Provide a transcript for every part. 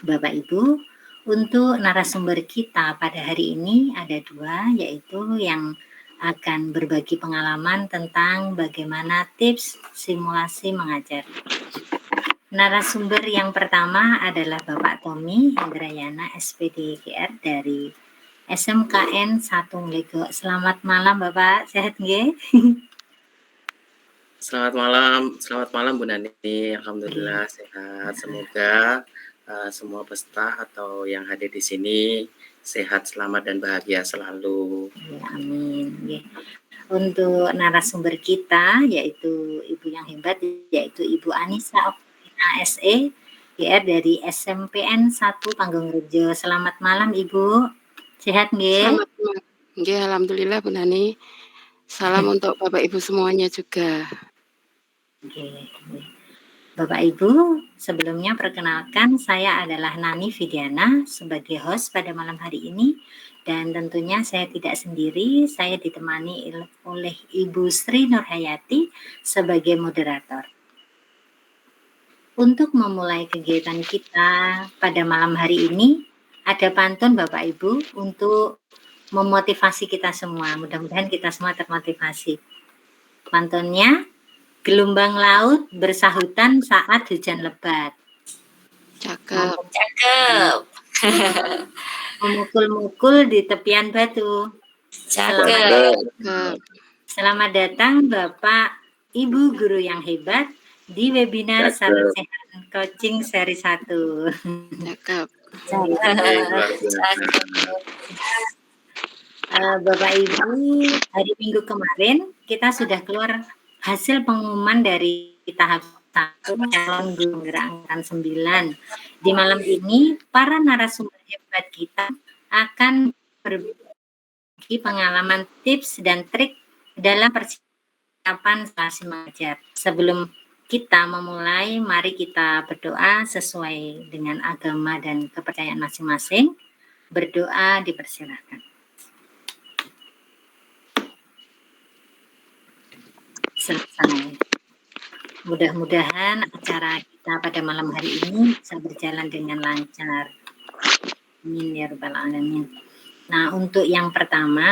Bapak Ibu, untuk narasumber kita pada hari ini ada 2, yaitu yang akan berbagi pengalaman tentang bagaimana tips simulasi mengajar. Narasumber yang pertama adalah Bapak Tommy Indrayana SPD GR dari SMKN 1 Mlego. Selamat malam Bapak, sehat nggih? Selamat malam Bu Nani. Alhamdulillah sehat. Semoga semua peserta atau yang hadir di sini sehat, selamat dan bahagia selalu. Ya, amin. Ya. Untuk narasumber kita yaitu Ibu yang hebat, yaitu Ibu Anissa Oktina SE GR dari SMPN 1 Panggungrejo. Selamat malam Ibu. Sehat nggih? Selamat malam. Nggih, alhamdulillah Bu Nani. Salam untuk Bapak Ibu semuanya juga. Oke. Bapak Ibu, sebelumnya perkenalkan saya adalah Nani Vidiana sebagai host pada malam hari ini, dan tentunya saya tidak sendiri, saya ditemani oleh Ibu Sri Nurhayati sebagai moderator. Untuk memulai kegiatan kita pada malam hari ini, ada pantun Bapak Ibu untuk memotivasi kita semua. Mudah-mudahan kita semua termotivasi. Pantunnya, gelombang laut bersahutan saat hujan lebat. Cakep. Memukul-mukul di tepian batu. Selamat datang Bapak Ibu guru yang hebat di webinar Sahabat Sehat Coaching seri 1. Cakep. Bapak Ibu, hari Minggu kemarin kita sudah keluar hasil pengumuman dari tahap 1 calon guru penggerak angkatan 9. Di malam ini para narasumber hebat kita akan berbagi pengalaman, tips dan trik dalam persiapan simulasi mengajar. Sebelum kita memulai, mari kita berdoa sesuai dengan agama dan kepercayaan masing-masing. Berdoa dipersilakan. Selesai. Mudah-mudahan acara kita pada malam hari ini bisa berjalan dengan lancar. Amin ya rabbal alamin. Nah, untuk yang pertama,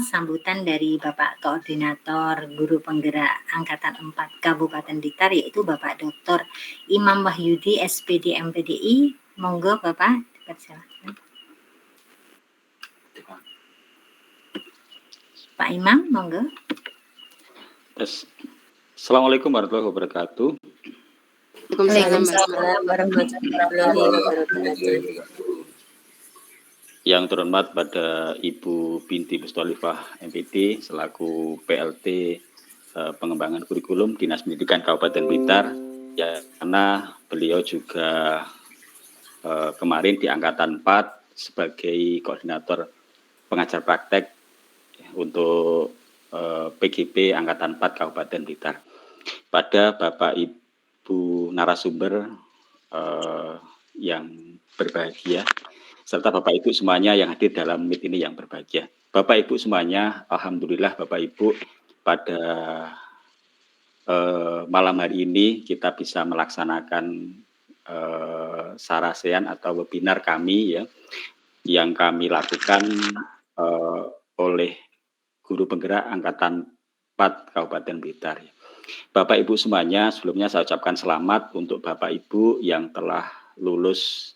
sambutan dari Bapak Koordinator Guru Penggerak Angkatan 4 Kabupaten Blitar, yaitu Bapak Dr. Imam Wahyudi SPD MPDI. Monggo Bapak, dipersilakan. Pak Imam, monggo. Assalamualaikum warahmatullahi wabarakatuh. Waalaikumsalam warahmatullahi wabarakatuh. Yang terhormat pada Ibu Binti Mustolifah MPD selaku PLT Pengembangan Kurikulum Dinas Pendidikan Kabupaten Blitar, ya, karena beliau juga kemarin di Angkatan 4 sebagai koordinator pengajar praktek untuk PGP Angkatan 4 Kabupaten Blitar. Pada Bapak Ibu narasumber yang berbahagia, serta Bapak Ibu semuanya yang hadir dalam meet ini yang berbahagia. Bapak Ibu semuanya, alhamdulillah Bapak Ibu, pada malam hari ini kita bisa melaksanakan sarasean atau webinar kami, ya, yang kami lakukan oleh Guru Penggerak Angkatan 4 Kabupaten Blitar. Bapak Ibu semuanya, sebelumnya saya ucapkan selamat untuk Bapak Ibu yang telah lulus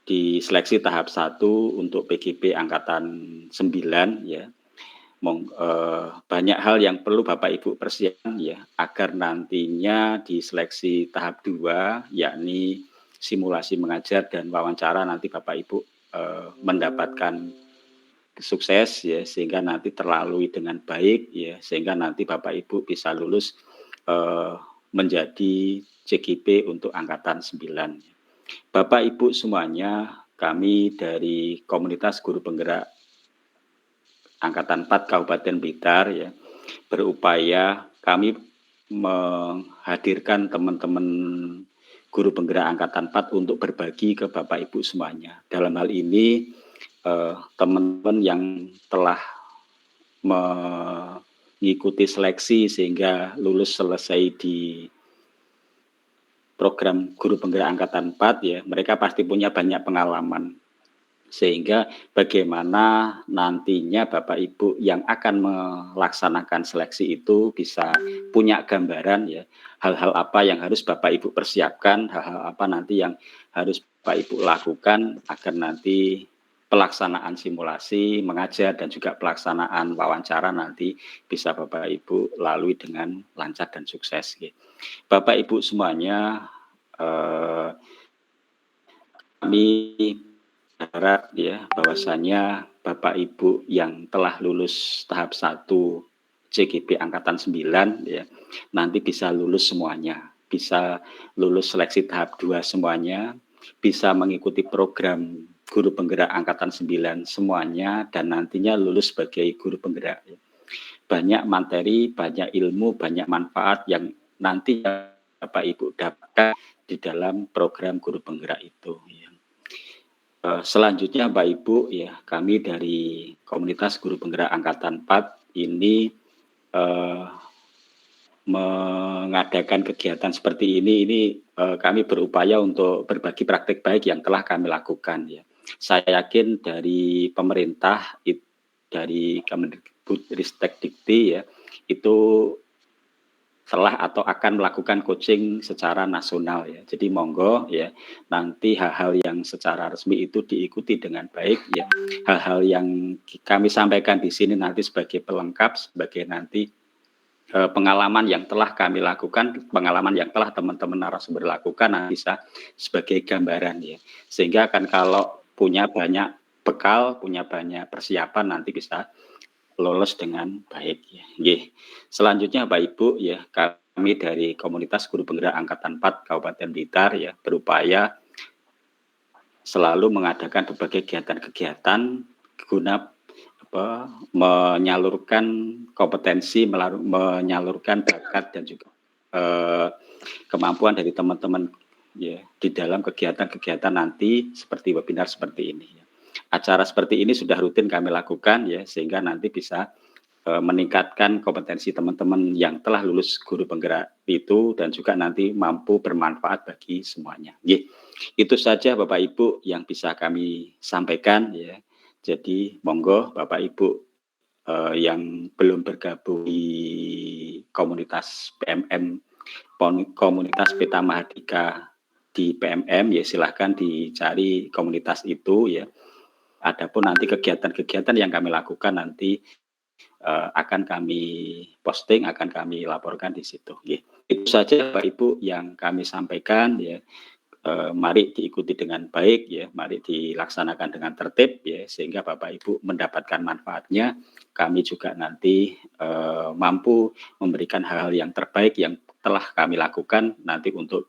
di seleksi tahap 1 untuk PGP Angkatan 9, ya. Banyak hal yang perlu Bapak Ibu persiapkan, ya, agar nantinya di seleksi tahap 2, yakni simulasi mengajar dan wawancara, nanti Bapak Ibu mendapatkan sukses, ya, sehingga nanti terlalui dengan baik, ya, sehingga nanti Bapak Ibu bisa lulus menjadi CGP untuk Angkatan 9. Bapak Ibu semuanya, kami dari komunitas guru penggerak Angkatan 4 Kabupaten Blitar, ya, berupaya kami menghadirkan teman-teman guru penggerak Angkatan 4 untuk berbagi ke Bapak Ibu semuanya. Dalam hal ini teman-teman yang telah mengikuti seleksi sehingga lulus selesai di program guru penggerak angkatan 4 ya, mereka pasti punya banyak pengalaman. Sehingga bagaimana nantinya Bapak Ibu yang akan melaksanakan seleksi itu bisa punya gambaran ya, hal-hal apa yang harus Bapak Ibu persiapkan, hal-hal apa nanti yang harus Bapak Ibu lakukan agar nanti pelaksanaan simulasi, mengajar dan juga pelaksanaan wawancara nanti bisa Bapak Ibu lalui dengan lancar dan sukses. Bapak Ibu semuanya, kami harap ya bahwasanya Bapak Ibu yang telah lulus tahap 1 CGP angkatan 9 ya, nanti bisa lulus semuanya, bisa lulus seleksi tahap 2 semuanya, bisa mengikuti program guru penggerak angkatan 9 semuanya dan nantinya lulus sebagai guru penggerak. Banyak materi, banyak ilmu, banyak manfaat yang nanti Bapak Ibu dapatkan di dalam program guru penggerak itu ya. Selanjutnya Bapak Ibu ya, kami dari komunitas guru penggerak angkatan 4 ini mengadakan kegiatan seperti ini kami berupaya untuk berbagi praktik baik yang telah kami lakukan ya. Saya yakin dari pemerintah dari Kemendikbudristek Dikti ya, itu telah atau akan melakukan coaching secara nasional ya. Jadi monggo ya, nanti hal-hal yang secara resmi itu diikuti dengan baik ya. Hal-hal yang kami sampaikan di sini nanti sebagai pelengkap, sebagai nanti pengalaman yang telah kami lakukan, pengalaman yang telah teman-teman narasumber lakukan nanti bisa sebagai gambaran ya. Sehingga kan kalau punya banyak bekal, punya banyak persiapan nanti bisa lolos dengan baik ya. Selanjutnya Bapak Ibu ya, kami dari komunitas guru penggerak angkatan 4 Kabupaten Blitar ya berupaya selalu mengadakan berbagai kegiatan-kegiatan guna menyalurkan kompetensi, menyalurkan bakat dan juga kemampuan dari teman-teman ya di dalam kegiatan-kegiatan nanti seperti webinar seperti ini ya. Acara seperti ini sudah rutin kami lakukan ya, sehingga nanti bisa meningkatkan kompetensi teman-teman yang telah lulus guru penggerak itu dan juga nanti mampu bermanfaat bagi semuanya. Itu saja Bapak Ibu yang bisa kami sampaikan ya. Jadi monggo Bapak Ibu yang belum bergabung di komunitas PMM, komunitas Peta Mahardika di PMM ya, silahkan dicari komunitas itu ya. Adapun nanti kegiatan-kegiatan yang kami lakukan nanti akan kami posting, akan kami laporkan di situ. Itu saja Bapak Ibu yang kami sampaikan ya. Mari diikuti dengan baik ya, mari dilaksanakan dengan tertib ya, sehingga Bapak Ibu mendapatkan manfaatnya. Kami juga nanti mampu memberikan hal-hal yang terbaik yang telah kami lakukan nanti untuk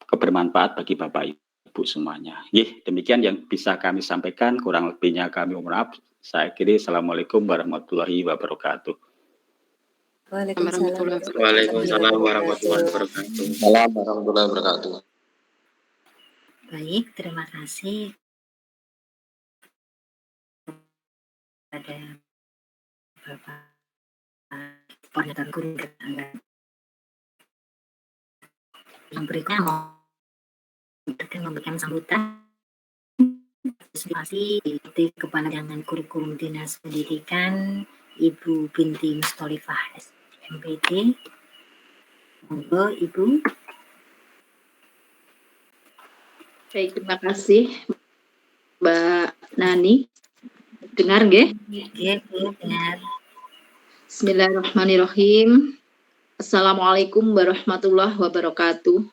kebermanfaat bagi Bapak Ibu semuanya. Demikian yang bisa kami sampaikan, kurang lebihnya kami mohon maaf. Saya akhiri, Assalamualaikum warahmatullahi wabarakatuh. Waalaikumsalam warahmatullahi wabarakatuh. Waalaikumsalam warahmatullahi wabarakatuh. Baik, terima kasih pada Bapak Koordinator Guru yang berikutnya memberikan sambutan presentasi di Kepanjangan Kurikulum Dinas Pendidikan Ibu Binti Mustolifah MPT. Monggo Ibu. Baik, terima kasih Mbak Nani. Dengar nggih? Nggih, dengar. Bismillahirrahmanirrahim. Assalamualaikum warahmatullahi wabarakatuh.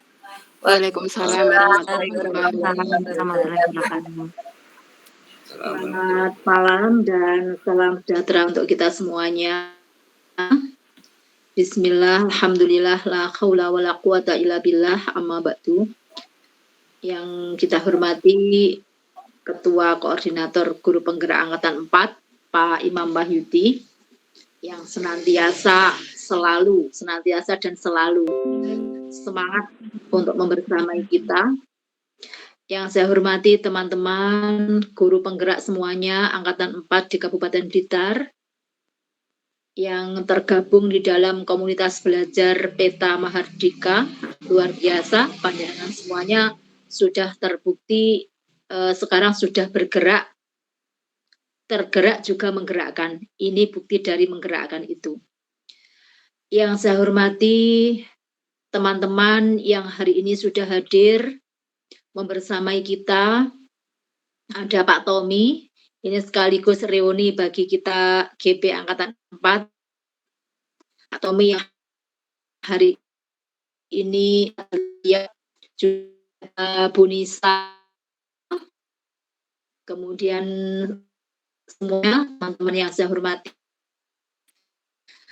Waalaikumsalam warahmatullahi wabarakatuh. Selamat malam dan salam sejahtera untuk kita semuanya. Bismillah, alhamdulillah, la haula wa la quwata illa billah, amma ba'du. Yang kita hormati Ketua Koordinator Guru Penggerak Angkatan 4, Pak Imam Wahyudi, yang senantiasa dan selalu semangat untuk membersamai kita. Yang saya hormati teman-teman guru penggerak semuanya Angkatan 4 di Kabupaten Blitar, yang tergabung di dalam komunitas belajar Peta Mahardika. Luar biasa, panjenengan semuanya sudah terbukti sekarang sudah bergerak, tergerak juga menggerakkan. Ini bukti dari menggerakkan itu. Yang saya hormati teman-teman yang hari ini sudah hadir membersamai kita, ada Pak Tommy, ini sekaligus reuni bagi kita GP Angkatan 4. Pak Tommy yang hari ini ya juga Bu Nisa, kemudian semuanya teman-teman yang saya hormati.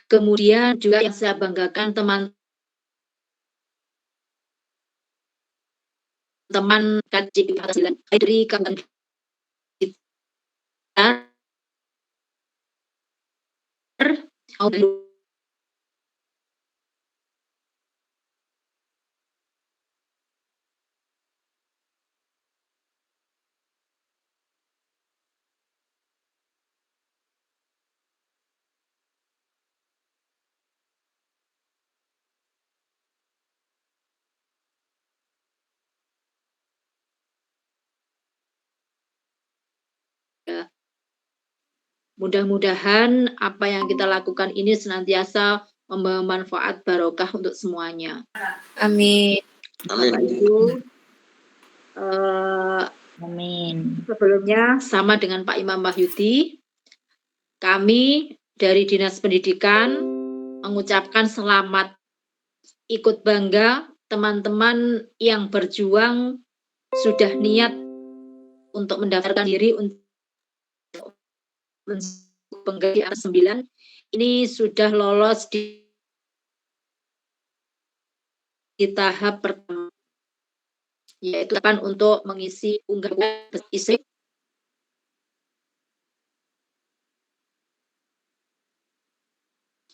Kemudian juga yang saya banggakan teman-teman KJP dari kawan kita mudah-mudahan apa yang kita lakukan ini senantiasa membawa manfaat barokah untuk semuanya. Amin. Bapak Ibu, Amin. sebelumnya sama dengan Pak Imam Wahyudi, kami dari Dinas Pendidikan mengucapkan selamat, ikut bangga teman-teman yang berjuang sudah niat untuk mendaftarkan diri untuk pengganti 9 ini sudah lolos di tahap pertama, yaitu kan untuk mengisi unggahan isi.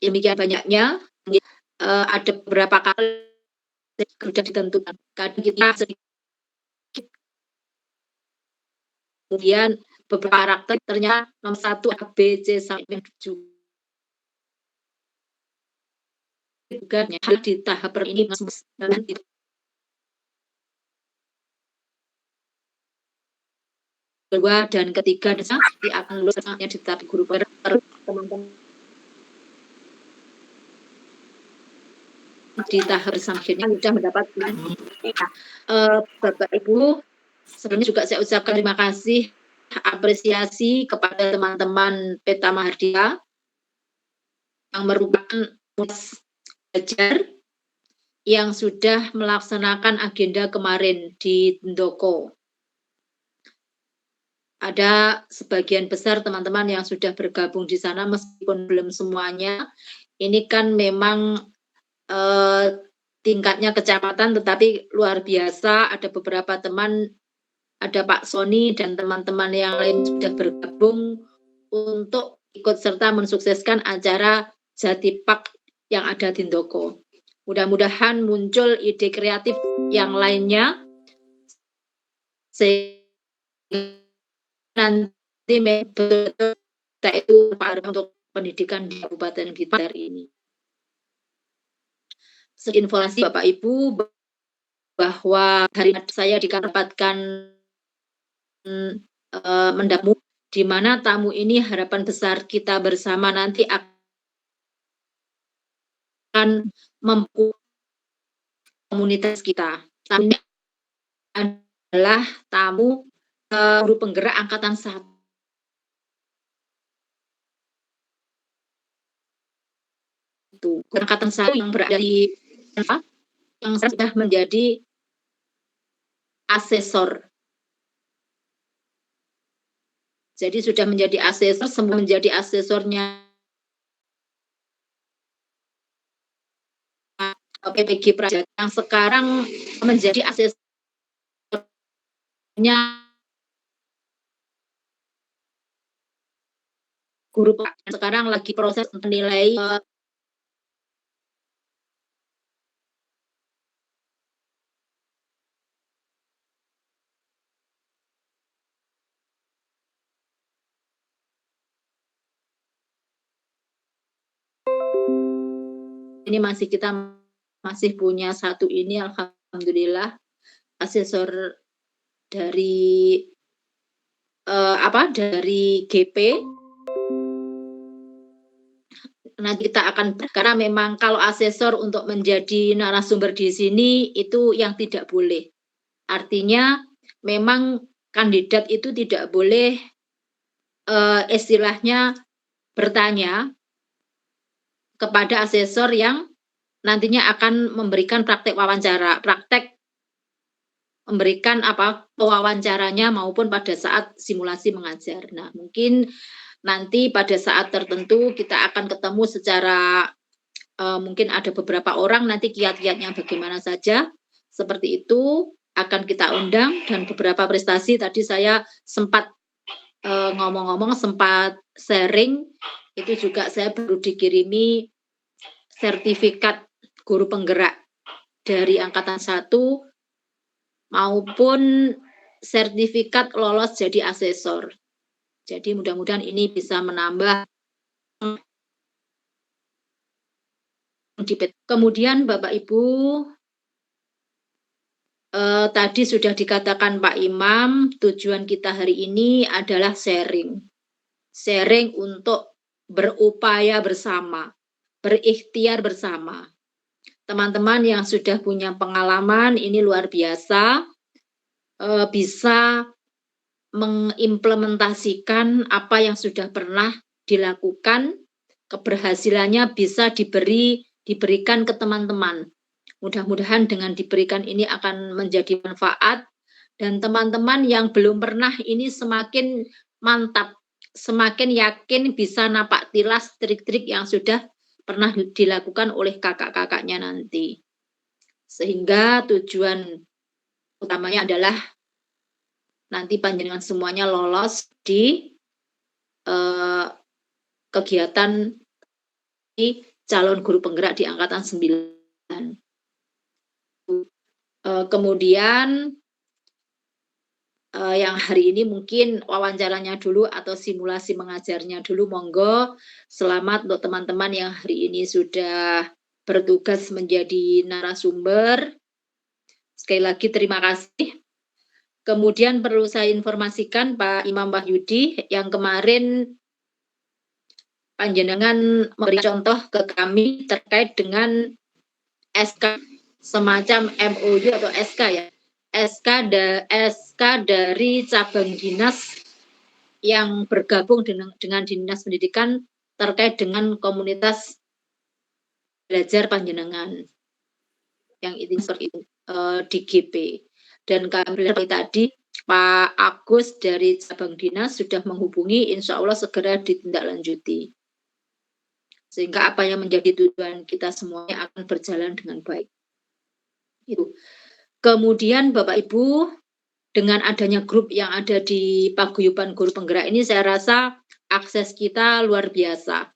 Demikian banyaknya, ada beberapa kali sudah ditentukan. Kadang kita sedikit, kemudian beberapa karakternya nomor 1 A, B, C sampai 7. Juga di tahap ini kedua dan ketiga nanti akan lulus di tahap guru teman-teman di tahap selanjutnya sudah mendapatkan. Bapak Ibu, sebelumnya juga saya ucapkan terima kasih, apresiasi kepada teman-teman Peta Mahardika yang merupakan belajar yang sudah melaksanakan agenda kemarin di Ndoko. Ada sebagian besar teman-teman yang sudah bergabung di sana meskipun belum semuanya. Ini kan memang tingkatnya kecamatan, tetapi luar biasa. Ada beberapa teman, ada Pak Sony dan teman-teman yang lain sudah bergabung untuk ikut serta mensukseskan acara Jatipak yang ada di Ndoko. Mudah-mudahan muncul ide kreatif yang lainnya sehingga nanti betul-betul itu untuk pendidikan di Kabupaten Blitar ini. Informasi Bapak Ibu bahwa hari saya didapatkan mendamu, di mana tamu ini harapan besar kita bersama nanti akan mempunyai komunitas kita. Tamu adalah tamu guru penggerak angkatan 1. Angkatan 1 yang berada di yang sudah menjadi asesor. Jadi sudah menjadi asesor, semua menjadi asesornya PPG Praja yang sekarang menjadi asesornya guru. Sekarang lagi proses menilai ini kita masih punya satu ini, alhamdulillah, asesor dari dari GP. Nanti kita akan, karena memang kalau asesor untuk menjadi narasumber di sini itu yang tidak boleh. Artinya memang kandidat itu tidak boleh istilahnya bertanya kepada asesor yang nantinya akan memberikan praktek wawancara, praktek memberikan wawancaranya maupun pada saat simulasi mengajar. Nah, mungkin nanti pada saat tertentu kita akan ketemu secara mungkin ada beberapa orang nanti kiat-kiatnya bagaimana saja, seperti itu akan kita undang. Dan beberapa prestasi tadi saya sempat ngomong-ngomong, sempat sharing, itu juga saya baru dikirimi sertifikat guru penggerak dari angkatan 1 maupun sertifikat lolos jadi asesor. Jadi mudah-mudahan ini bisa menambah. Kemudian Bapak Ibu, tadi sudah dikatakan Pak Imam, tujuan kita hari ini adalah sharing. Sharing untuk berupaya bersama, berikhtiar bersama. Teman-teman yang sudah punya pengalaman ini luar biasa, bisa mengimplementasikan apa yang sudah pernah dilakukan, keberhasilannya bisa diberikan ke teman-teman. Mudah-mudahan dengan diberikan ini akan menjadi manfaat, dan teman-teman yang belum pernah ini semakin mantap, semakin yakin bisa napak tilas trik-trik yang sudah pernah dilakukan oleh kakak-kakaknya nanti. Sehingga tujuan utamanya adalah nanti panjenengan semuanya lolos di kegiatan di calon guru penggerak di angkatan 9. Kemudian yang hari ini mungkin wawancaranya dulu atau simulasi mengajarnya dulu, monggo. Selamat untuk teman-teman yang hari ini sudah bertugas menjadi narasumber. Sekali lagi terima kasih. Kemudian perlu saya informasikan Pak Imam Wahyudi yang kemarin panjenengan memberi contoh ke kami terkait dengan SK semacam MOU atau SK ya. SK dari cabang dinas yang bergabung dengan Dinas Pendidikan terkait dengan komunitas belajar panjenengan yang itu seperti itu di GP. Dan kami tadi Pak Agus dari cabang dinas sudah menghubungi, insya Allah segera ditindaklanjuti. Sehingga apa yang menjadi tujuan kita semuanya akan berjalan dengan baik. Itu. Kemudian Bapak Ibu, dengan adanya grup yang ada di Paguyuban Guru Penggerak ini, saya rasa akses kita luar biasa.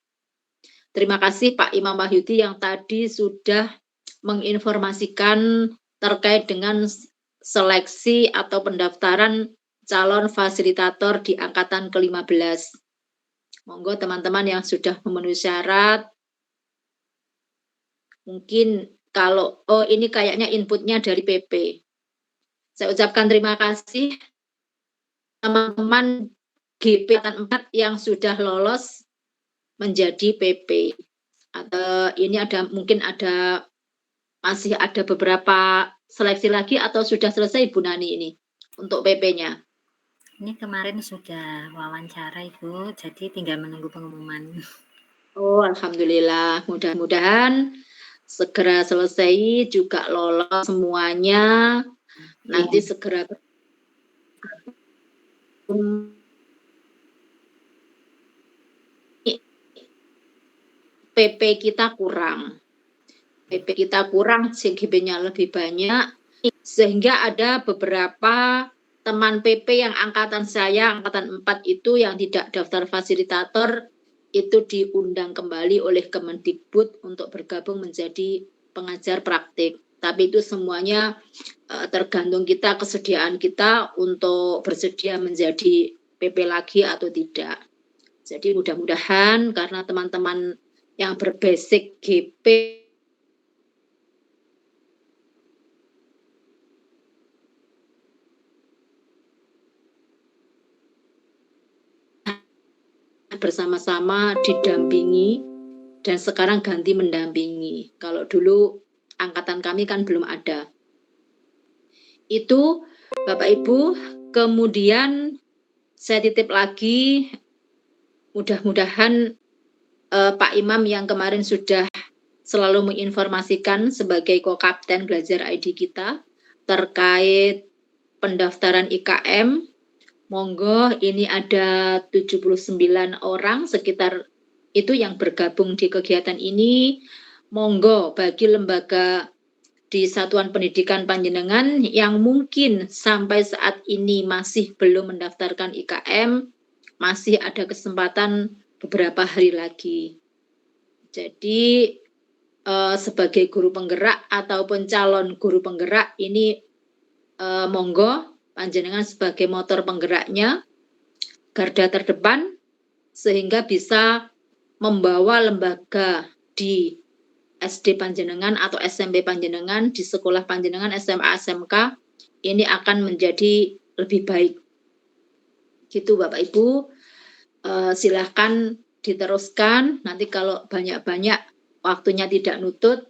Terima kasih Pak Imam Wahyudi yang tadi sudah menginformasikan terkait dengan seleksi atau pendaftaran calon fasilitator di angkatan ke-15. Monggo teman-teman yang sudah memenuhi syarat, mungkin kalau, ini kayaknya inputnya dari PP. Saya ucapkan terima kasih teman-teman GP angkatan 4 yang sudah lolos menjadi PP. Atau ini mungkin masih ada beberapa seleksi lagi atau sudah selesai Bu Nani ini untuk PP-nya? Ini kemarin sudah wawancara Ibu, jadi tinggal menunggu pengumuman. Oh, alhamdulillah. Mudah-mudahan segera selesai, juga lolos semuanya. Nanti segera PP kita kurang. PP kita kurang, CGP-nya lebih banyak, sehingga ada beberapa teman PP yang angkatan saya, angkatan 4 itu yang tidak daftar fasilitator, itu diundang kembali oleh Kemendikbud untuk bergabung menjadi pengajar praktik. Tapi itu semuanya tergantung kita, kesediaan kita untuk bersedia menjadi PP lagi atau tidak. Jadi mudah-mudahan karena teman-teman yang berbasic GP bersama-sama didampingi dan sekarang ganti mendampingi. Kalau dulu angkatan kami kan belum ada. Itu Bapak Ibu, kemudian saya titip lagi, mudah-mudahan Pak Imam yang kemarin sudah selalu menginformasikan sebagai co-kapten Belajar ID kita terkait pendaftaran IKM. Monggo, ini ada 79 orang sekitar itu yang bergabung di kegiatan ini. Monggo bagi lembaga di Satuan Pendidikan Panjenengan yang mungkin sampai saat ini masih belum mendaftarkan IKM, masih ada kesempatan beberapa hari lagi. Jadi sebagai guru penggerak ataupun calon guru penggerak ini monggo panjenengan sebagai motor penggeraknya, garda terdepan, sehingga bisa membawa lembaga di SD panjenengan atau SMP panjenengan, di sekolah panjenengan, SMA, SMK, ini akan menjadi lebih baik. Gitu Bapak Ibu, silahkan diteruskan, nanti kalau banyak-banyak waktunya tidak nutut,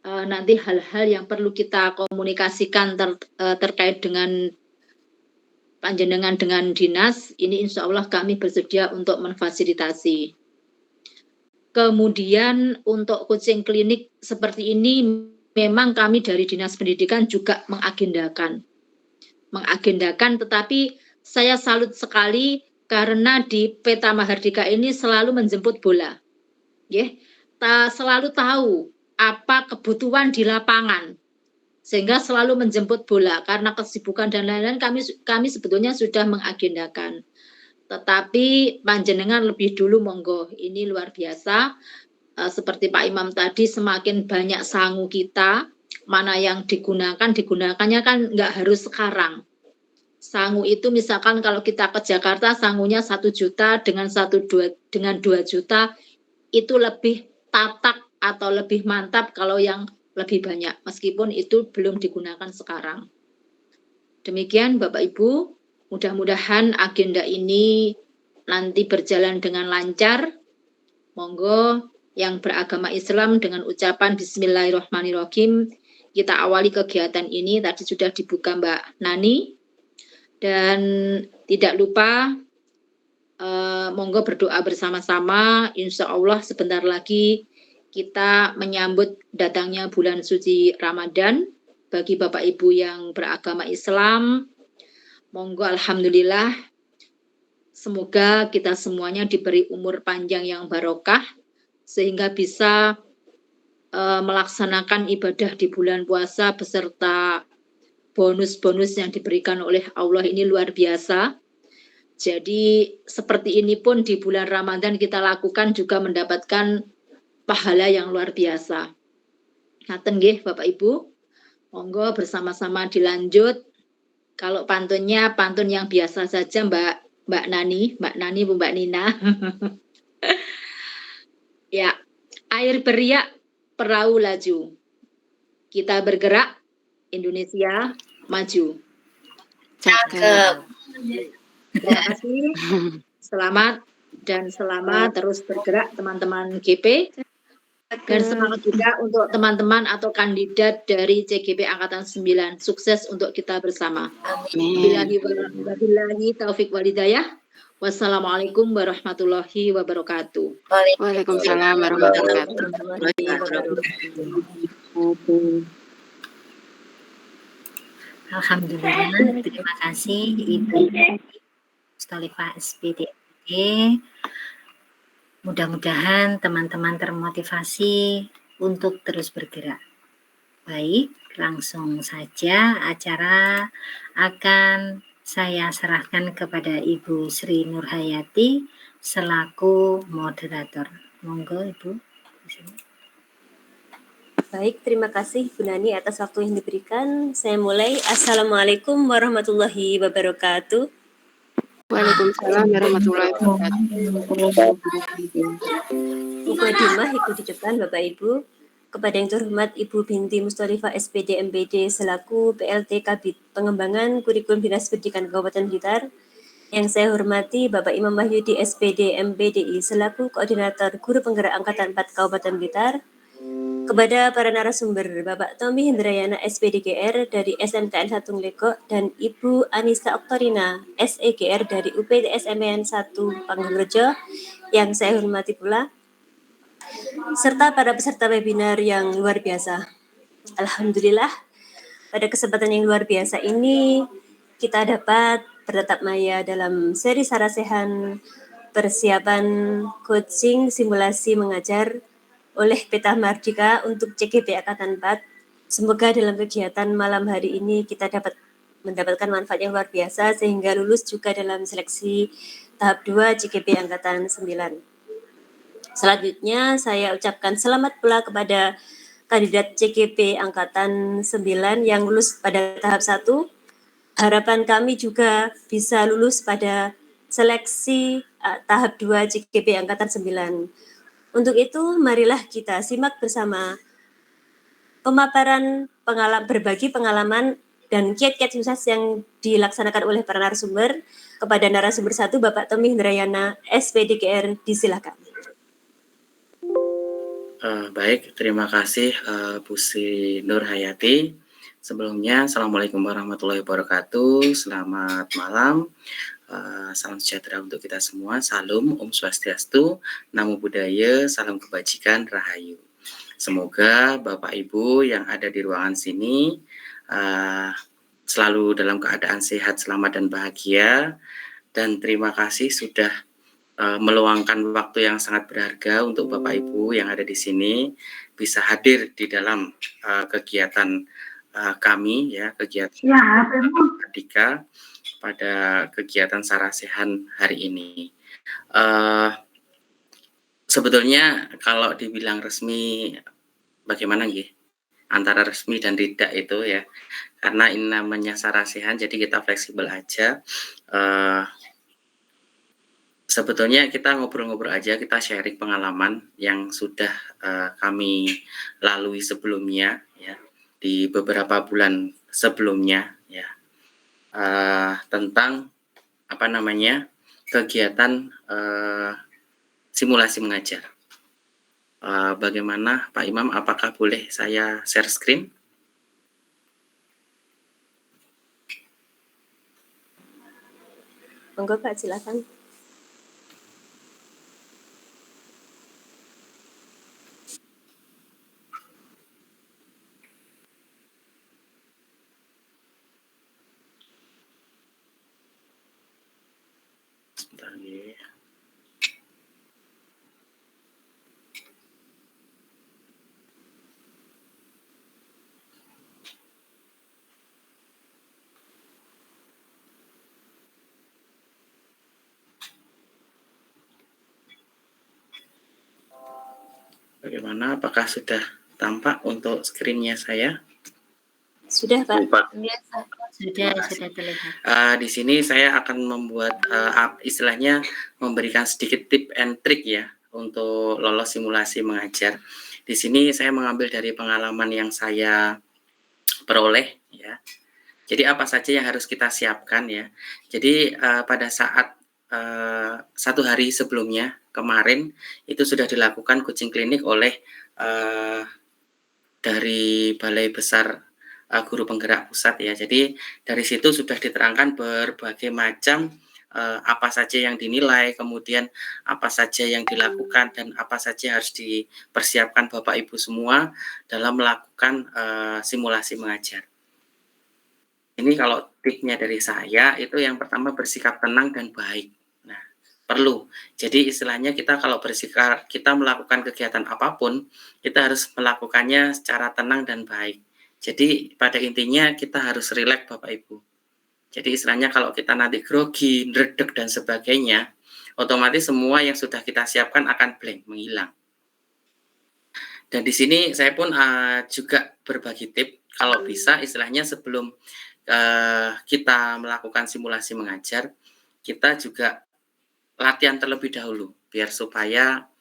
nanti hal-hal yang perlu kita komunikasikan terkait dengan panjenengan dengan dinas, ini insya Allah kami bersedia untuk memfasilitasi. Kemudian untuk coaching klinik seperti ini memang kami dari Dinas Pendidikan juga mengagendakan, tetapi saya salut sekali karena di Peta Mahardika ini selalu menjemput bola. Selalu tahu apa kebutuhan di lapangan, sehingga selalu menjemput bola. Karena kesibukan dan lain-lain kami sebetulnya sudah mengagendakan. Tetapi panjenengan lebih dulu monggo, ini luar biasa. Seperti Pak Imam tadi, semakin banyak sangu kita, mana yang digunakannya kan nggak harus sekarang. Sangu itu misalkan kalau kita ke Jakarta sangunya 1 juta dengan 2 juta itu lebih tatak atau lebih mantap kalau yang lebih banyak, meskipun itu belum digunakan sekarang. Demikian Bapak Ibu, mudah-mudahan agenda ini nanti berjalan dengan lancar. Monggo yang beragama Islam dengan ucapan Bismillahirrahmanirrahim kita awali kegiatan ini. Tadi sudah dibuka Mbak Nani. Dan tidak lupa monggo berdoa bersama-sama. Insya Allah sebentar lagi kita menyambut datangnya bulan suci Ramadan. Bagi Bapak Ibu yang beragama Islam, monggo alhamdulillah, semoga kita semuanya diberi umur panjang yang barokah, sehingga bisa melaksanakan ibadah di bulan puasa beserta bonus-bonus yang diberikan oleh Allah ini luar biasa. Jadi seperti ini pun di bulan Ramadan kita lakukan juga mendapatkan pahala yang luar biasa. Ngaten nggih Bapak Ibu, monggo bersama-sama dilanjut. Kalau pantunnya pantun yang biasa saja Mbak Nani, Mbak Nina. Ya, air beriak, perahu laju. Kita bergerak, Indonesia maju. Cakep. Terima kasih. Selamat terus bergerak teman-teman GP. Dan semangat juga untuk teman-teman atau kandidat dari CGP Angkatan 9. Sukses untuk kita bersama. Billahi taufik walhidayah. Wassalamualaikum warahmatullahi wabarakatuh. Waalaikumsalam warahmatullahi wabarakatuh. Alhamdulillah, terima kasih Ibu Mustalifah SPD. Mudah-mudahan teman-teman termotivasi untuk terus bergerak. Baik, langsung saja acara akan saya serahkan kepada Ibu Sri Nurhayati selaku moderator. Monggo Ibu. Baik, terima kasih Bu Nani atas waktu yang diberikan. Saya mulai. Assalamualaikum warahmatullahi wabarakatuh. Waalaikumsalam warahmatullahi wabarakatuh. Mukadimah ikut ucapan Bapak Ibu kepada yang terhormat Ibu Binti Mustalifah SPD MPD selaku PLT Kabid Pengembangan Kurikulum Dinas Pendidikan Kabupaten Blitar Yang saya hormati Bapak Imam Wahyudi SPD MPDI selaku Koordinator Guru Penggerak Angkatan 4 Kabupaten Blitar, kepada para narasumber Bapak Tommy Hendrayana SPDGR dari SMKN 1 Nglego dan Ibu Anissa Oktorina SEGR dari UPTSMN 1 Panggung-Rejo yang saya hormati pula, serta para peserta webinar yang luar biasa. Alhamdulillah, pada kesempatan yang luar biasa ini kita dapat bertatap maya dalam seri sarasehan persiapan coaching simulasi mengajar oleh Peta Mardika untuk CGP Angkatan 4. Semoga dalam kegiatan malam hari ini kita dapat mendapatkan manfaat yang luar biasa sehingga lulus juga dalam seleksi tahap 2 CGP Angkatan 9. Selanjutnya saya ucapkan selamat pula kepada kandidat CGP Angkatan 9 yang lulus pada tahap 1. Harapan kami juga bisa lulus pada seleksi tahap 2 CGP Angkatan 9. Untuk itu, marilah kita simak bersama pemaparan berbagi pengalaman dan kiat-kiat sukses yang dilaksanakan oleh para narasumber. Kepada narasumber 1, Bapak Tommy Hendrayana, SPDGR, disilakan. Baik, terima kasih Bu Sri Nur Hayati. Sebelumnya, Assalamualaikum warahmatullahi wabarakatuh. Selamat malam. Salam sejahtera untuk kita semua. Salam, Om Swastiastu, Namo Buddhaya, salam kebajikan, Rahayu. Semoga Bapak Ibu yang ada di ruangan sini selalu dalam keadaan sehat, selamat, dan bahagia. Dan terima kasih sudah meluangkan waktu yang sangat berharga untuk Bapak Ibu yang ada di sini bisa hadir di dalam kegiatan kami, ya, kegiatan Mardika pada kegiatan sarasehan hari ini. Sebetulnya kalau dibilang resmi bagaimana nggih? Antara resmi dan tidak itu ya. Karena ini namanya sarasehan jadi kita fleksibel aja. Sebetulnya kita ngobrol-ngobrol aja, kita sharing pengalaman yang sudah kami lalui sebelumnya ya, di beberapa bulan sebelumnya ya. Tentang apa namanya kegiatan simulasi mengajar. Bagaimana Pak Imam, apakah boleh saya share screen? Monggo Pak, silakan. Sebentar ya. Bagaimana? Apakah sudah tampak untuk screen-nya saya? Sudah Pak. Sudah terlihat. Di sini saya akan membuat istilahnya memberikan sedikit tip and trick ya untuk lolos simulasi mengajar. Di sini saya mengambil dari pengalaman yang saya peroleh ya. Jadi apa saja yang harus kita siapkan ya. Jadi pada saat 1 hari sebelumnya kemarin itu sudah dilakukan coaching klinik oleh dari Balai Besar Guru Penggerak Pusat ya. Jadi dari situ sudah diterangkan berbagai macam apa saja yang dinilai, kemudian apa saja yang dilakukan dan apa saja harus dipersiapkan Bapak Ibu semua dalam melakukan simulasi mengajar. Ini kalau tipsnya dari saya itu yang pertama bersikap tenang dan baik. Nah, perlu. Jadi istilahnya kita kalau bersikap, kita melakukan kegiatan apapun, kita harus melakukannya secara tenang dan baik. Jadi pada intinya kita harus rileks Bapak Ibu. Jadi istilahnya kalau kita nanti grogi, ngeredek dan sebagainya, otomatis semua yang sudah kita siapkan akan blank, menghilang. Dan di sini saya pun juga berbagi tip, kalau bisa istilahnya sebelum kita melakukan simulasi mengajar, kita juga latihan terlebih dahulu, biar supaya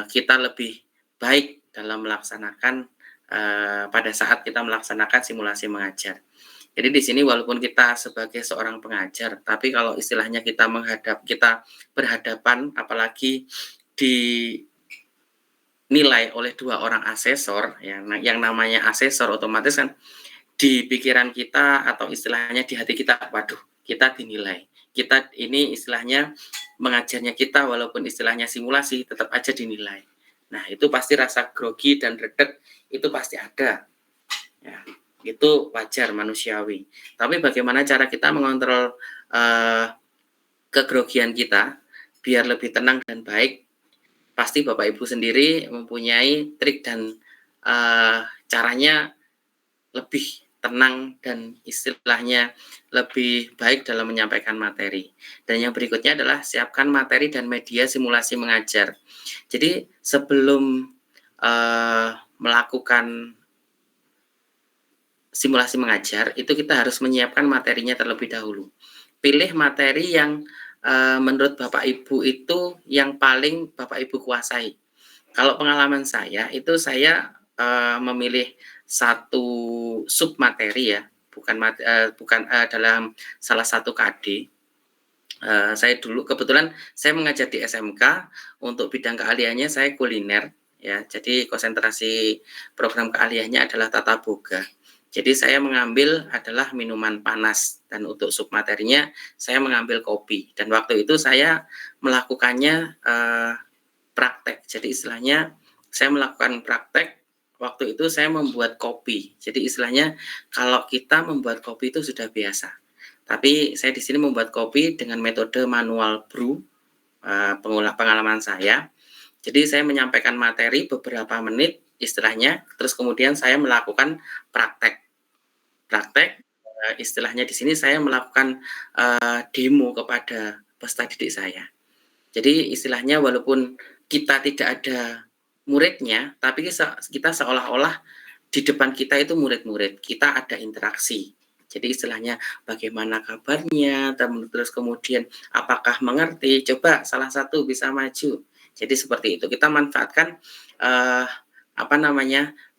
kita lebih baik dalam melaksanakan pada saat kita melaksanakan simulasi mengajar. Jadi di sini walaupun kita sebagai seorang pengajar, tapi kalau istilahnya kita berhadapan, apalagi dinilai oleh 2 orang asesor, yang namanya asesor otomatis kan di pikiran kita atau istilahnya di hati kita, waduh, kita dinilai. Kita ini istilahnya mengajarnya kita walaupun istilahnya simulasi tetap aja dinilai. Nah, itu pasti rasa grogi dan redek itu pasti ada. Ya, itu wajar manusiawi. Tapi bagaimana cara kita mengontrol kegrogian kita biar lebih tenang dan baik? Pasti Bapak Ibu sendiri mempunyai trik dan caranya lebih tenang dan istilahnya lebih baik dalam menyampaikan materi. Dan yang berikutnya adalah siapkan materi dan media simulasi mengajar. Jadi sebelum melakukan simulasi mengajar, itu kita harus menyiapkan materinya terlebih dahulu. Pilih materi yang menurut Bapak Ibu itu yang paling Bapak Ibu kuasai. Kalau pengalaman saya, itu saya memilih satu submateri ya, bukan dalam salah satu KD. Saya dulu kebetulan saya mengajar di SMK, untuk bidang keahliannya saya kuliner ya. Jadi konsentrasi program keahliannya adalah tata boga. Jadi saya mengambil adalah minuman panas, dan untuk submaterinya saya mengambil kopi, dan waktu itu saya melakukannya praktek. Jadi istilahnya saya melakukan praktek. Waktu itu saya membuat kopi. Jadi istilahnya kalau kita membuat kopi itu sudah biasa. Tapi saya di sini membuat kopi dengan metode manual brew, pengalaman saya. Jadi saya menyampaikan materi beberapa menit istilahnya, terus kemudian saya melakukan praktek. Istilahnya di sini saya melakukan demo kepada peserta didik saya. Jadi istilahnya walaupun kita tidak ada muridnya, tapi kita seolah-olah di depan kita itu murid-murid, kita ada interaksi. Jadi istilahnya bagaimana kabarnya, terus kemudian apakah mengerti, coba salah satu bisa maju. Jadi seperti itu, kita manfaatkan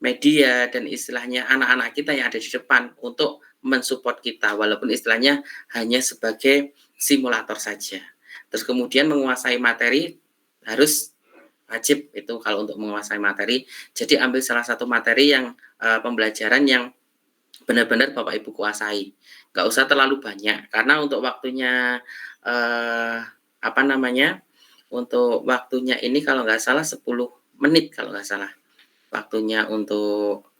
media dan istilahnya anak-anak kita yang ada di depan untuk mensupport kita, walaupun istilahnya hanya sebagai simulator saja. Terus kemudian menguasai materi harus wajib itu kalau untuk menguasai materi. Jadi ambil salah satu materi yang pembelajaran yang benar-benar Bapak Ibu kuasai. Nggak usah terlalu banyak, karena untuk waktunya untuk waktunya ini kalau nggak salah 10 menit kalau nggak salah waktunya untuk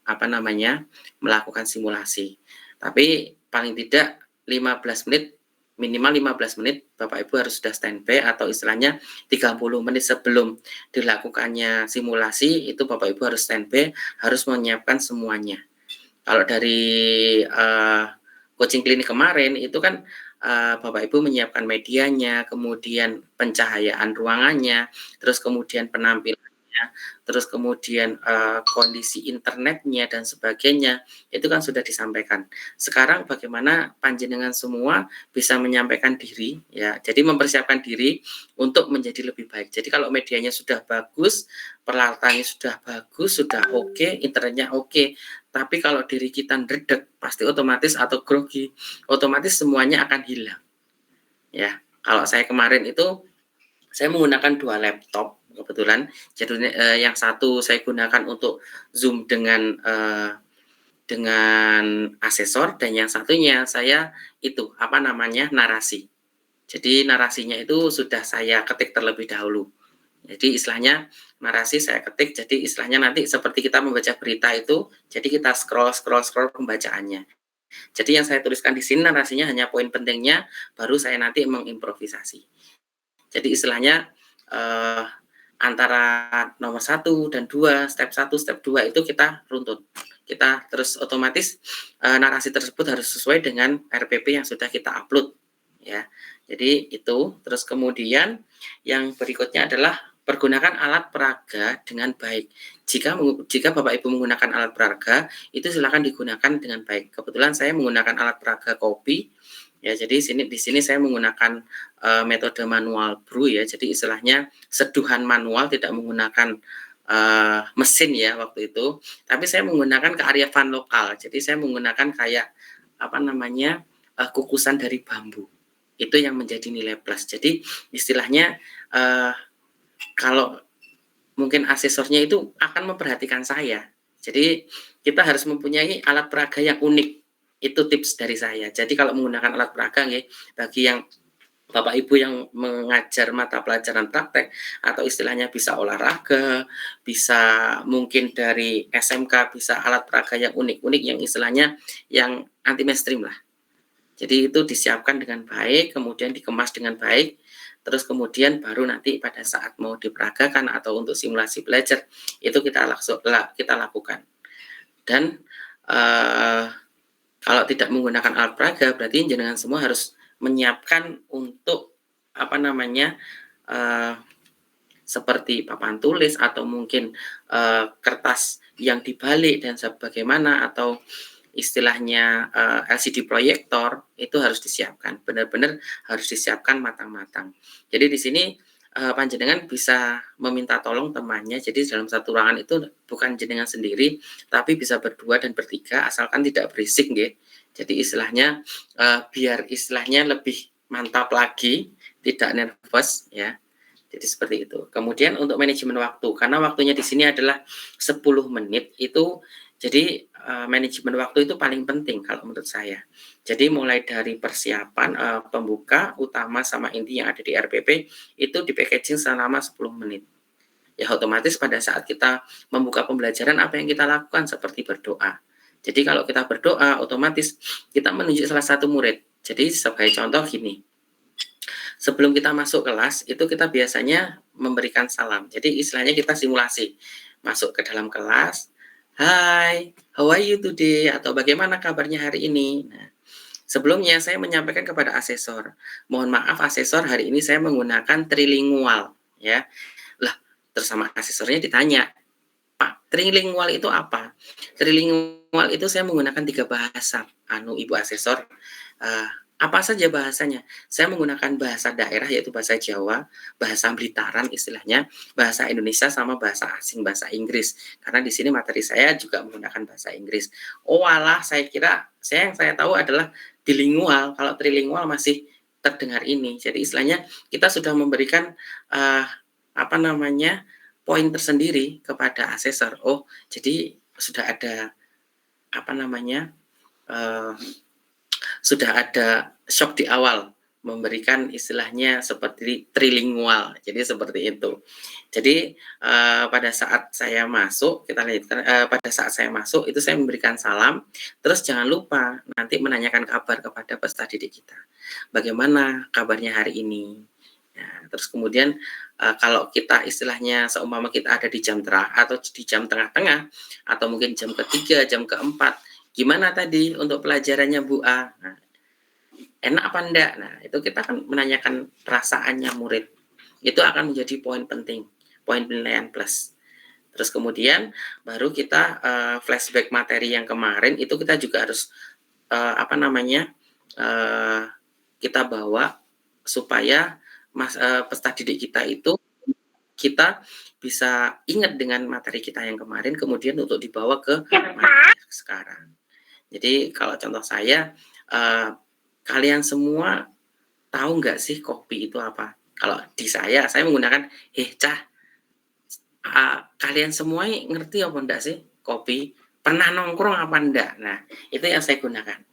melakukan simulasi. Tapi paling tidak 15 menit, minimal 15 menit Bapak Ibu harus sudah standby, atau istilahnya 30 menit sebelum dilakukannya simulasi itu Bapak Ibu harus standby, harus menyiapkan semuanya. Kalau dari coaching klinik kemarin itu kan Bapak Ibu menyiapkan medianya, kemudian pencahayaan ruangannya, terus kemudian penampilannya, terus kemudian kondisi internetnya dan sebagainya, itu kan sudah disampaikan. Sekarang bagaimana panjenengan semua bisa menyampaikan diri ya. Jadi mempersiapkan diri untuk menjadi lebih baik. Jadi kalau medianya sudah bagus, peralatannya sudah bagus, sudah oke, internetnya oke, tapi kalau diri kita ndredeg pasti otomatis atau grogi, otomatis semuanya akan hilang. Ya, kalau saya kemarin itu saya menggunakan 2 laptop kebetulan. Jadi yang satu saya gunakan untuk Zoom dengan asesor, dan yang satunya saya itu narasi. Jadi narasinya itu sudah saya ketik terlebih dahulu. Jadi istilahnya narasi saya ketik, jadi istilahnya nanti seperti kita membaca berita itu, jadi kita scroll pembacaannya. Jadi yang saya tuliskan di sini narasinya hanya poin pentingnya, baru saya nanti mengimprovisasi. Jadi istilahnya antara nomor 1 dan 2, step 1, step 2 itu kita runtun. Kita terus otomatis narasi tersebut harus sesuai dengan RPP yang sudah kita upload ya. Jadi itu, terus kemudian yang berikutnya adalah pergunakan alat peraga dengan baik. Jika Bapak Ibu menggunakan alat peraga, itu silakan digunakan dengan baik. Kebetulan saya menggunakan alat peraga kopi. Ya, jadi di sini saya menggunakan metode manual brew ya. Jadi istilahnya seduhan manual, tidak menggunakan mesin ya waktu itu. Tapi saya menggunakan kearifan lokal. Jadi saya menggunakan kayak kukusan dari bambu. Itu yang menjadi nilai plus. Jadi istilahnya kalau mungkin asesornya itu akan memperhatikan saya. Jadi kita harus mempunyai alat peraga yang unik. Itu tips dari saya. Jadi kalau menggunakan alat peraga, bagi yang Bapak Ibu yang mengajar mata pelajaran praktek atau istilahnya bisa olahraga, bisa mungkin dari SMK, bisa alat peraga yang unik-unik yang istilahnya yang anti mainstream lah. Jadi itu disiapkan dengan baik, kemudian dikemas dengan baik, terus kemudian baru nanti pada saat mau diperagakan atau untuk simulasi belajar itu kita lakukan. Dan kalau tidak menggunakan alat peraga berarti jenengan semua harus menyiapkan untuk seperti papan tulis atau mungkin kertas yang dibalik dan sebagaimana, atau istilahnya LCD proyektor itu harus disiapkan, benar-benar harus disiapkan matang-matang. Jadi di sini panjenengan bisa meminta tolong temannya. Jadi dalam satu ruangan itu bukan jenengan sendiri, tapi bisa berdua dan bertiga, asalkan tidak berisik, nggih. Jadi istilahnya biar istilahnya lebih mantap lagi, tidak nervous ya. Jadi seperti itu. Kemudian untuk manajemen waktu, karena waktunya di sini adalah 10 menit itu, jadi manajemen waktu itu paling penting kalau menurut saya. Jadi mulai dari persiapan pembuka, utama sama inti yang ada di RPP itu di packaging selama 10 menit. Ya otomatis pada saat kita membuka pembelajaran apa yang kita lakukan seperti berdoa. Jadi kalau kita berdoa otomatis kita menunjuk salah satu murid. Jadi sebagai contoh gini. Sebelum kita masuk kelas itu kita biasanya memberikan salam. Jadi istilahnya kita simulasi. Masuk ke dalam kelas, "Hai, how are you today?" atau "Bagaimana kabarnya hari ini?" Nah, sebelumnya saya menyampaikan kepada asesor, "Mohon maaf asesor, hari ini saya menggunakan trilingual." Ya. Lah, terus sama asesornya ditanya, "Pak, trilingual itu apa?" Trilingual itu saya menggunakan 3 bahasa. Ibu asesor, apa saja bahasanya? Saya menggunakan bahasa daerah yaitu bahasa Jawa, bahasa Blitaran istilahnya, bahasa Indonesia sama bahasa asing, bahasa Inggris. Karena di sini materi saya juga menggunakan bahasa Inggris. Oh alah, saya kira yang saya tahu adalah bilingual. Kalau trilingual masih terdengar ini. Jadi istilahnya kita sudah memberikan poin tersendiri kepada asesor. Oh, jadi sudah ada sudah ada shock di awal, memberikan istilahnya seperti trilingual. Jadi seperti itu. Jadi pada saat saya masuk, kita lanjutkan. Pada saat saya masuk itu saya memberikan salam. Terus jangan lupa nanti menanyakan kabar kepada peserta didik kita. Bagaimana kabarnya hari ini? Nah, terus kemudian kalau kita istilahnya seumpama kita ada di jam tengah atau di jam tengah-tengah atau mungkin jam ketiga, jam keempat, gimana tadi untuk pelajarannya Bu A? Nah, enak apa enggak? Nah, itu kita kan menanyakan perasaannya murid. Itu akan menjadi poin penting, poin penilaian plus. Terus kemudian baru kita flashback materi yang kemarin itu kita juga harus kita bawa supaya peserta didik kita itu kita bisa ingat dengan materi kita yang kemarin, kemudian untuk dibawa ke materi sekarang. Jadi kalau contoh saya, kalian semua tahu nggak sih kopi itu apa? Kalau di saya menggunakan kalian semua ngerti apa enggak sih kopi? Pernah nongkrong apa enggak? Nah, itu yang saya gunakan.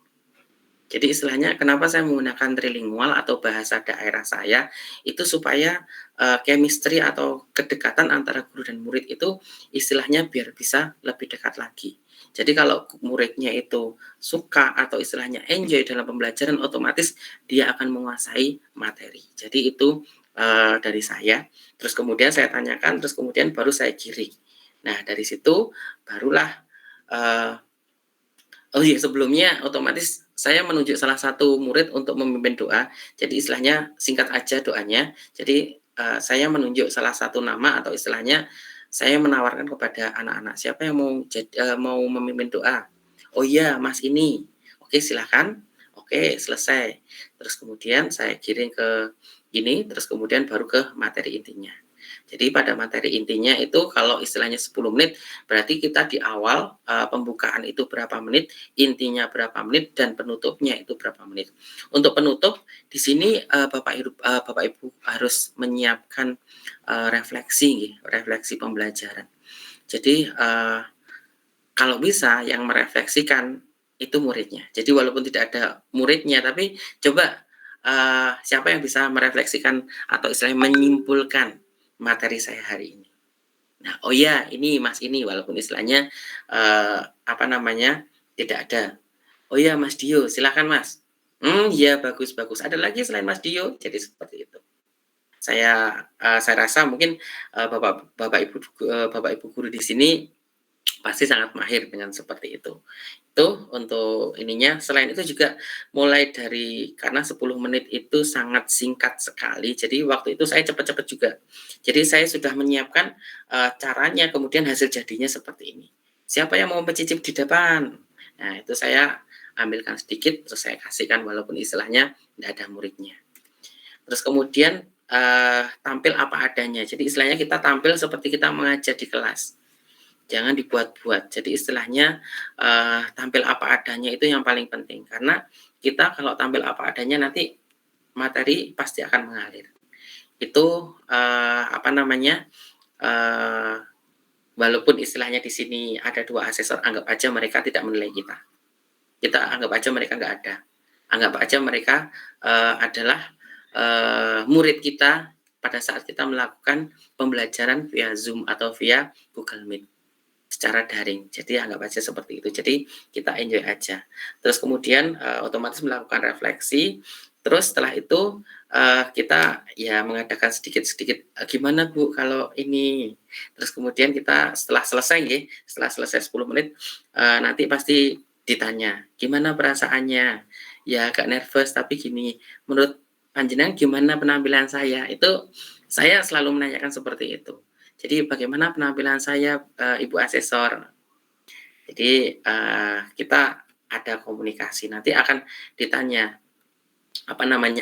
Jadi istilahnya kenapa saya menggunakan trilingual atau bahasa daerah saya itu supaya chemistry atau kedekatan antara guru dan murid itu istilahnya biar bisa lebih dekat lagi. Jadi kalau muridnya itu suka atau istilahnya enjoy dalam pembelajaran, otomatis dia akan menguasai materi. Jadi itu dari saya. Terus kemudian saya tanyakan, terus kemudian baru saya kirim. Nah dari situ barulah sebelumnya otomatis saya menunjuk salah satu murid untuk memimpin doa. Jadi istilahnya singkat aja doanya. Jadi saya menunjuk salah satu nama atau istilahnya saya menawarkan kepada anak-anak, siapa yang mau memimpin doa? Oh iya, Mas ini. Oke, silakan. Oke, selesai. Terus kemudian saya kirim ke ini, terus kemudian baru ke materi intinya. Jadi pada materi intinya itu kalau istilahnya 10 menit, berarti kita di awal pembukaan itu berapa menit, intinya berapa menit, dan penutupnya itu berapa menit. Untuk penutup, di sini Bapak Ibu harus menyiapkan refleksi pembelajaran. Jadi kalau bisa yang merefleksikan itu muridnya. Jadi walaupun tidak ada muridnya, tapi coba siapa yang bisa merefleksikan atau istilahnya menyimpulkan materi saya hari ini. Nah, oh ya, ini Mas ini walaupun istilahnya tidak ada. Oh ya, Mas Dio, silakan Mas. Ya bagus. Ada lagi selain Mas Dio, jadi seperti itu. Saya rasa mungkin Bapak Ibu guru di sini pasti sangat mahir dengan seperti itu. Itu untuk ininya. Selain itu juga mulai dari, karena 10 menit itu sangat singkat sekali, jadi waktu itu saya cepat-cepat juga. Jadi saya sudah menyiapkan caranya, kemudian hasil jadinya seperti ini. Siapa yang mau mencicip di depan? Nah, itu saya ambilkan sedikit, terus saya kasihkan walaupun istilahnya tidak ada muridnya. Terus kemudian tampil apa adanya. Jadi istilahnya kita tampil seperti kita mengajar di kelas. Jangan dibuat-buat. Jadi istilahnya tampil apa adanya itu yang paling penting. Karena kita kalau tampil apa adanya nanti materi pasti akan mengalir. Itu walaupun istilahnya di sini ada 2 asesor, anggap aja mereka tidak menilai kita. Kita anggap aja mereka nggak ada. Anggap aja mereka adalah murid kita pada saat kita melakukan pembelajaran via Zoom atau via Google Meet secara daring. Jadi anggap aja seperti itu. Jadi kita enjoy aja. Terus kemudian otomatis melakukan refleksi. Terus setelah itu kita ya mengadakan sedikit-sedikit gimana Bu kalau ini. Terus kemudian kita setelah selesai 10 menit nanti pasti ditanya gimana perasaannya. Ya agak nervous tapi gini. Menurut panjenengan gimana penampilan saya? Itu saya selalu menanyakan seperti itu. Jadi bagaimana penampilan saya, Ibu Asesor? Jadi kita ada komunikasi. Nanti akan ditanya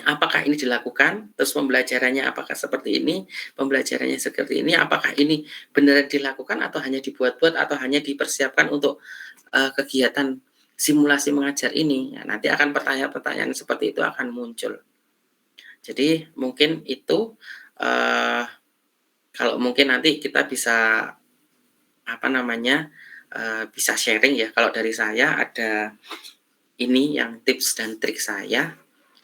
apakah ini dilakukan? Terus pembelajarannya apakah seperti ini? Pembelajarannya seperti ini? Apakah ini benar dilakukan atau hanya dibuat-buat atau hanya dipersiapkan untuk kegiatan simulasi mengajar ini? Nah, nanti akan pertanyaan-pertanyaan seperti itu akan muncul. Jadi mungkin itu. Kalau mungkin nanti kita bisa bisa sharing ya. Kalau dari saya ada ini yang tips dan trik saya.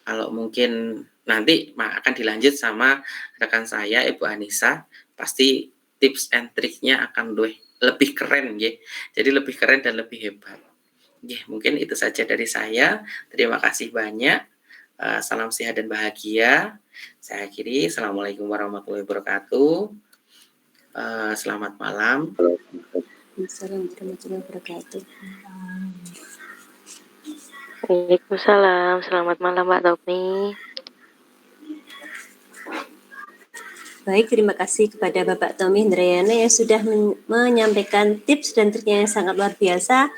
Kalau mungkin nanti akan dilanjut sama rekan saya Ibu Anissa, pasti tips and triknya akan lebih keren ya. Jadi lebih keren dan lebih hebat. Ya, mungkin itu saja dari saya. Terima kasih banyak. Salam sehat dan bahagia. Saya akhiri. Assalamualaikum warahmatullahi wabarakatuh. Selamat malam. Assalamualaikum warahmatullahi wabarakatuh. Waalaikumsalam. Selamat malam Mbak Tommy. Baik, terima kasih kepada Bapak Tommy Hindrayana yang sudah menyampaikan tips dan triknya yang sangat luar biasa.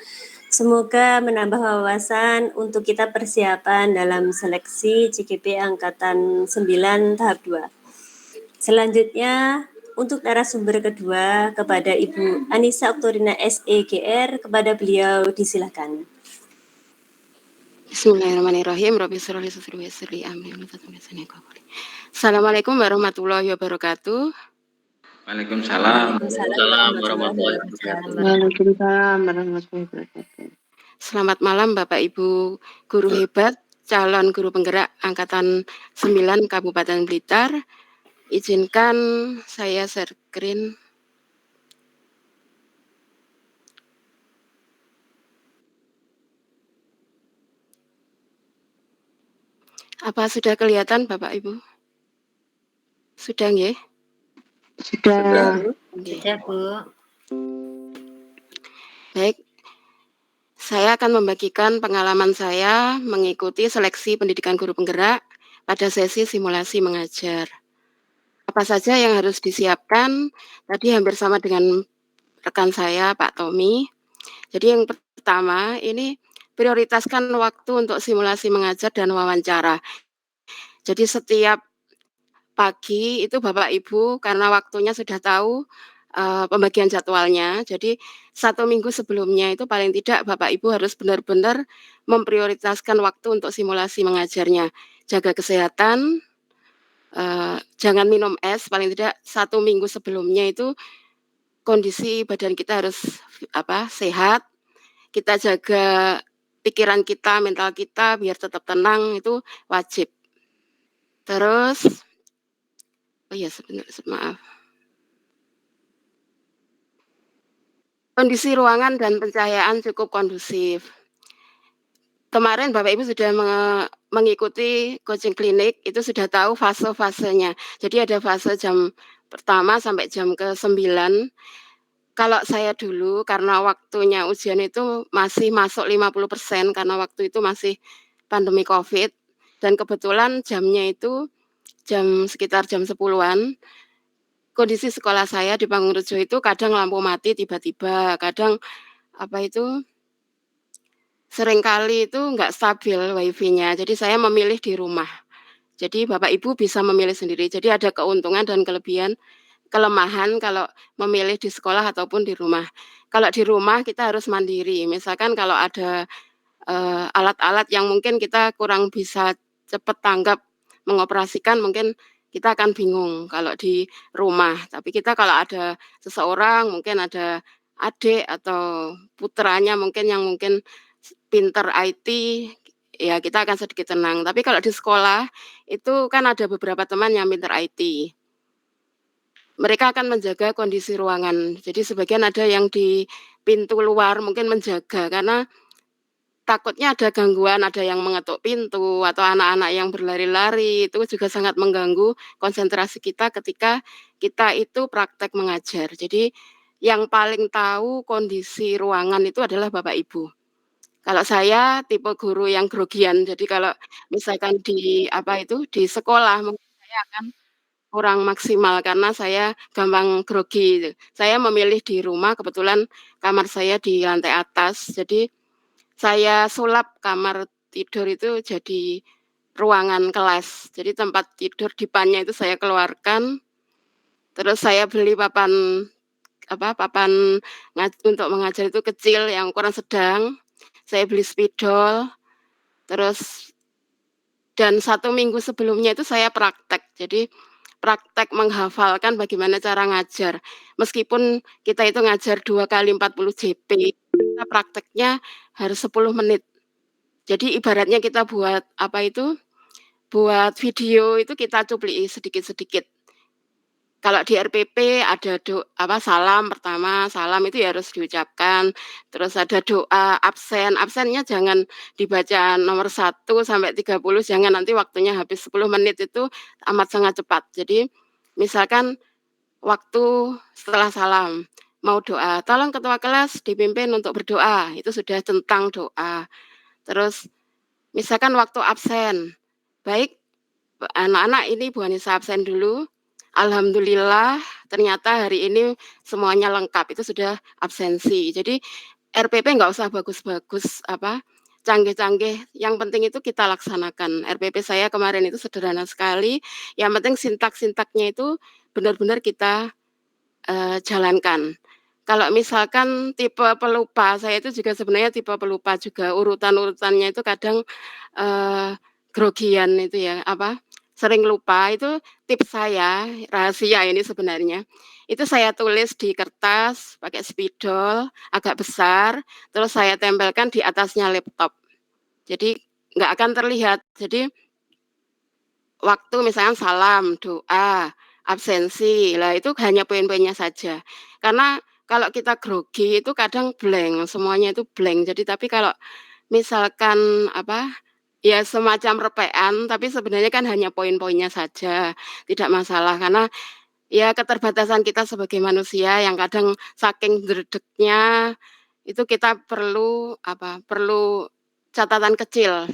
Semoga menambah wawasan untuk kita persiapan dalam seleksi CGP Angkatan 9 tahap 2. Selanjutnya, untuk narasumber kedua kepada Ibu Anissa Oktorina SEGR, kepada beliau disilakan. Bismillahirrahmanirrahim. Rabbi shrah li sadri wa yassir li amri wahlul 'uqdatam min lisani yafqahu qawli. Assalamualaikum warahmatullahi wabarakatuh. Waalaikumsalam. Waalaikumsalam warahmatullahi wabarakatuh. Waalaikumsalam warahmatullahi wabarakatuh. Selamat malam Bapak Ibu guru hebat, calon guru penggerak Angkatan 9 Kabupaten Blitar. Izinkan saya share screen. Apa sudah kelihatan Bapak Ibu? Sudah nggih? Sudah, Nggih. Bu. Baik. Saya akan membagikan pengalaman saya mengikuti seleksi pendidikan guru penggerak pada sesi simulasi mengajar. Apa saja yang harus disiapkan? Tadi hampir sama dengan rekan saya Pak Tommy. Jadi yang pertama ini prioritaskan waktu untuk simulasi mengajar dan wawancara. Jadi setiap pagi itu Bapak Ibu karena waktunya sudah tahu, pembagian jadwalnya, jadi 1 minggu sebelumnya itu paling tidak Bapak Ibu harus benar-benar memprioritaskan waktu untuk simulasi mengajarnya. Jaga kesehatan, jangan minum es, paling tidak 1 minggu sebelumnya itu kondisi badan kita harus sehat, kita jaga pikiran kita, mental kita biar tetap tenang itu wajib. Terus oh iya maaf. Kondisi ruangan dan pencahayaan cukup kondusif. Kemarin Bapak Ibu sudah mengikuti coaching klinik, itu sudah tahu fase-fasenya. Jadi ada fase jam pertama sampai jam ke-9. Kalau saya dulu karena waktunya ujian itu masih masuk 50% karena waktu itu masih pandemi Covid dan kebetulan jamnya itu sekitar jam 10-an. Kondisi sekolah saya di Pangurajo itu kadang lampu mati tiba-tiba, kadang seringkali itu nggak stabil WiFi-nya, jadi saya memilih di rumah. Jadi Bapak Ibu bisa memilih sendiri, jadi ada keuntungan dan kelemahan kalau memilih di sekolah ataupun di rumah. Kalau di rumah kita harus mandiri, misalkan kalau ada, alat-alat yang mungkin kita kurang bisa cepat tanggap mengoperasikan mungkin kita akan bingung kalau di rumah. Tapi kita kalau ada seseorang, mungkin ada adik atau putranya mungkin yang mungkin pinter IT, ya kita akan sedikit tenang. Tapi kalau di sekolah, itu kan ada beberapa teman yang pinter IT. Mereka akan menjaga kondisi ruangan. Jadi sebagian ada yang di pintu luar mungkin menjaga, karena takutnya ada gangguan, ada yang mengetuk pintu atau anak-anak yang berlari-lari, itu juga sangat mengganggu konsentrasi kita ketika kita itu praktek mengajar. Jadi yang paling tahu kondisi ruangan itu adalah Bapak Ibu. Kalau saya tipe guru yang grogian, jadi kalau misalkan di di sekolah mungkin saya akan kurang maksimal karena saya gampang grogi gitu. Saya memilih di rumah, kebetulan kamar saya di lantai atas, jadi saya sulap kamar tidur itu jadi ruangan kelas. Jadi tempat tidur dipannya itu saya keluarkan, terus saya beli papan untuk mengajar itu kecil yang ukuran sedang, saya beli spidol, terus dan 1 minggu sebelumnya itu saya praktek. Jadi praktek menghafalkan bagaimana cara ngajar. Meskipun kita itu ngajar 2 kali 40 JP, kita prakteknya harus 10 menit. Jadi ibaratnya kita buat buat video itu kita cupliki sedikit-sedikit. Kalau di RPP ada salam pertama, salam itu ya harus diucapkan, terus ada doa, absennya jangan dibaca nomor 1 sampai 30, jangan nanti waktunya habis 10 menit itu amat sangat cepat. Jadi misalkan waktu setelah salam, mau doa, tolong ketua kelas dipimpin untuk berdoa, itu sudah tentang doa. Terus misalkan waktu absen, baik anak-anak ini Bu Anissa absen dulu, alhamdulillah ternyata hari ini semuanya lengkap, itu sudah absensi. Jadi RPP nggak usah bagus-bagus canggih-canggih, yang penting itu kita laksanakan. RPP saya kemarin itu sederhana sekali, yang penting sintak-sintaknya itu benar-benar kita, jalankan. Kalau misalkan tipe pelupa, saya itu juga sebenarnya tipe pelupa juga, urutan-urutannya itu kadang, grogian itu ya, sering lupa. Itu tips saya, rahasia ini sebenarnya. Itu saya tulis di kertas pakai spidol agak besar, terus saya tempelkan di atasnya laptop. Jadi nggak akan terlihat. Jadi waktu misalnya salam, doa, absensi, lah itu hanya poin-poinnya saja. Karena kalau kita grogi itu kadang blank, semuanya itu blank. Jadi tapi kalau misalkan ya semacam repean, tapi sebenarnya kan hanya poin-poinnya saja, tidak masalah. Karena ya keterbatasan kita sebagai manusia yang kadang saking gredegnya, itu kita perlu perlu catatan kecil.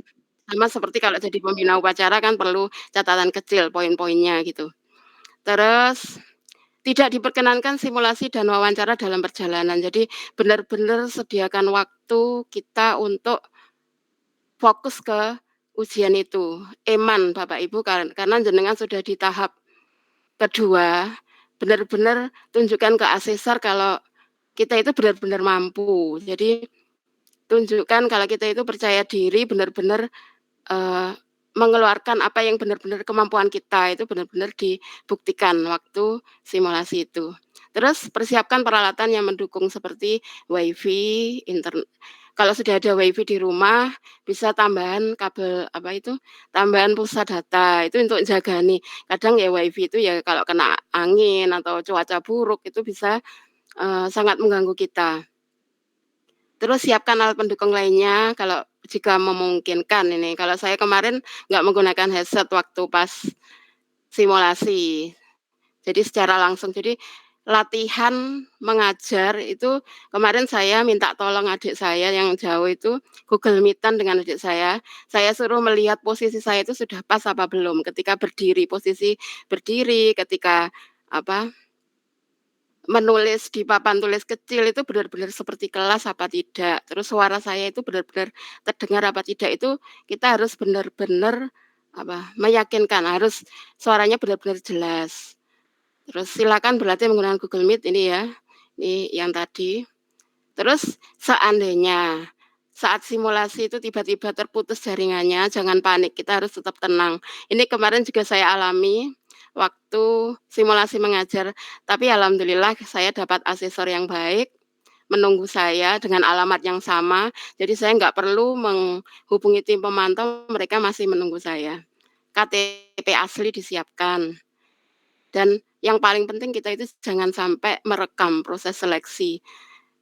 Sama seperti kalau jadi pembina upacara kan perlu catatan kecil poin-poinnya gitu. Terus tidak diperkenankan simulasi dan wawancara dalam perjalanan. Jadi benar-benar sediakan waktu kita untuk fokus ke ujian itu. Eman Bapak Ibu karena jenengan sudah di tahap Kedua, benar-benar tunjukkan ke asesor kalau kita itu benar-benar mampu. Jadi tunjukkan kalau kita itu percaya diri, benar-benar mengeluarkan apa yang benar-benar kemampuan kita, itu benar-benar dibuktikan waktu simulasi itu. Terus persiapkan peralatan yang mendukung seperti WiFi, kalau sudah ada WiFi di rumah, bisa tambahan kabel tambahan pulsa data, itu untuk jaga nih. Kadang ya WiFi itu ya kalau kena angin atau cuaca buruk itu bisa sangat mengganggu kita. Terus siapkan alat pendukung lainnya kalau jika memungkinkan ini. Kalau saya kemarin nggak menggunakan headset waktu pas simulasi. Jadi secara langsung. Jadi latihan mengajar itu kemarin saya minta tolong adik saya yang jauh itu Google Meet-an dengan adik saya. Saya suruh melihat posisi saya itu sudah pas apa belum. Ketika berdiri, posisi berdiri, ketika menulis di papan tulis kecil itu benar-benar seperti kelas apa tidak, terus suara saya itu benar-benar terdengar apa tidak, itu kita harus benar-benar meyakinkan, harus suaranya benar-benar jelas. Terus silakan berlatih menggunakan Google Meet ini ya, ini yang tadi. Terus seandainya saat simulasi itu tiba-tiba terputus jaringannya, jangan panik, kita harus tetap tenang. Ini kemarin juga saya alami waktu simulasi mengajar, tapi alhamdulillah saya dapat asesor yang baik, menunggu saya dengan alamat yang sama, jadi saya nggak perlu menghubungi tim pemantau, mereka masih menunggu saya. KTP asli disiapkan. Dan yang paling penting kita itu jangan sampai merekam proses seleksi.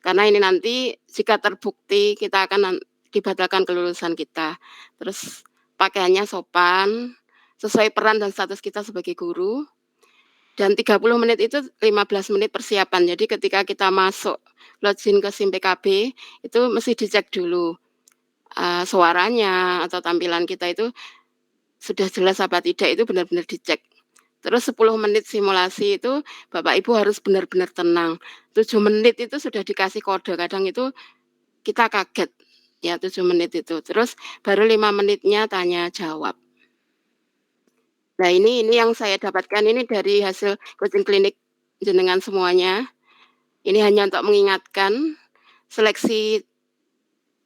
Karena ini nanti jika terbukti kita akan dibatalkan kelulusan kita. Terus pakaiannya sopan, sesuai peran dan status kita sebagai guru. Dan 30 menit itu 15 menit persiapan. Jadi ketika kita masuk login ke SIM PKB, itu mesti dicek dulu suaranya atau tampilan kita itu sudah jelas apa tidak, itu benar-benar dicek. Terus 10 menit simulasi itu Bapak Ibu harus benar-benar tenang. 7 menit itu sudah dikasih kode, kadang itu kita kaget ya 7 menit itu. Terus baru 5 menitnya tanya jawab. Nah ini yang saya dapatkan ini dari hasil coaching klinik jenengan semuanya. Ini hanya untuk mengingatkan seleksi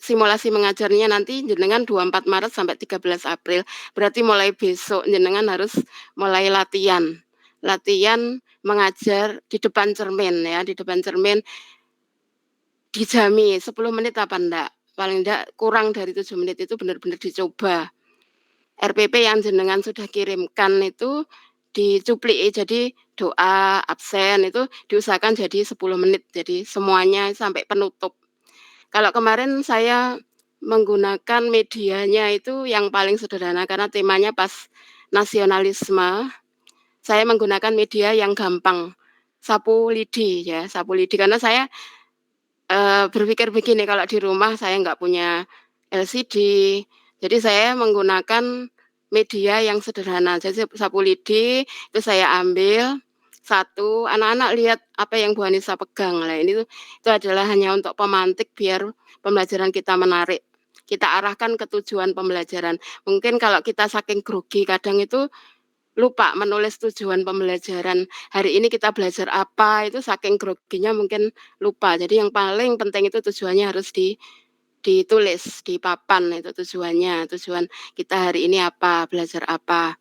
simulasi mengajarnya nanti jenengan 24 Maret sampai 13 April. Berarti mulai besok jenengan harus mulai latihan. Latihan mengajar di depan cermin ya, di depan cermin dijami 10 menit apa enggak. Paling enggak kurang dari 7 menit itu benar-benar dicoba. RPP yang jenengan sudah kirimkan itu dicupliki, jadi doa, absen itu diusahakan jadi 10 menit, jadi semuanya sampai penutup. Kalau kemarin saya menggunakan medianya itu yang paling sederhana karena temanya pas nasionalisme, saya menggunakan media yang gampang, sapu lidi ya, sapu lidi karena saya berpikir begini, kalau di rumah saya nggak punya LCD, jadi saya menggunakan media yang sederhana. Jadi sapu lidi itu saya ambil satu, anak-anak lihat apa yang Bu Anissa pegang. Lah ini itu adalah hanya untuk pemantik biar pembelajaran kita menarik. Kita arahkan ke tujuan pembelajaran. Mungkin kalau kita saking grogi kadang itu lupa menulis tujuan pembelajaran. Hari ini kita belajar apa, itu saking groginya mungkin lupa. Jadi yang paling penting itu tujuannya harus ditulis di papan, itu tujuannya. Tujuan kita hari ini apa, belajar apa.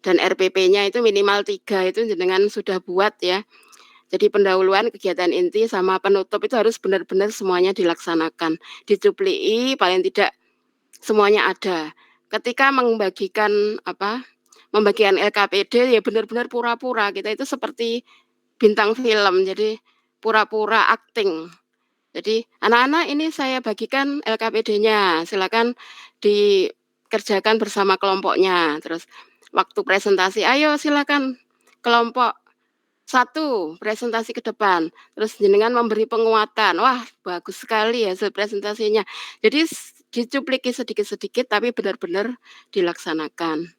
Dan RPP-nya itu minimal 3 itu jenengan sudah buat ya. Jadi pendahuluan, kegiatan inti sama penutup itu harus benar-benar semuanya dilaksanakan. Dicupliki paling tidak semuanya ada. Ketika membagikan LKPD ya benar-benar pura-pura, kita itu seperti bintang film, jadi pura-pura acting. Jadi anak-anak ini saya bagikan LKPD-nya, silakan dikerjakan bersama kelompoknya. Terus waktu presentasi, ayo silakan kelompok 1 presentasi ke depan. Terus jenengan memberi penguatan, wah bagus sekali hasil presentasinya. Jadi dicupliki sedikit-sedikit tapi benar-benar dilaksanakan.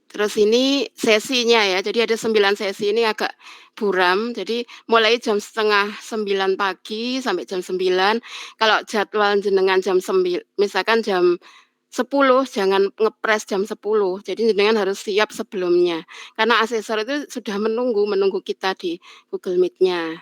Terus ini sesinya ya, jadi ada 9 sesi, ini agak buram, jadi mulai jam 8:30 pagi sampai jam 9. Kalau jadwal jenengan jam 9, misalkan jam 10, jangan ngepres jam 10. Jadi jenengan harus siap sebelumnya. Karena asesor itu sudah menunggu kita di Google Meet-nya.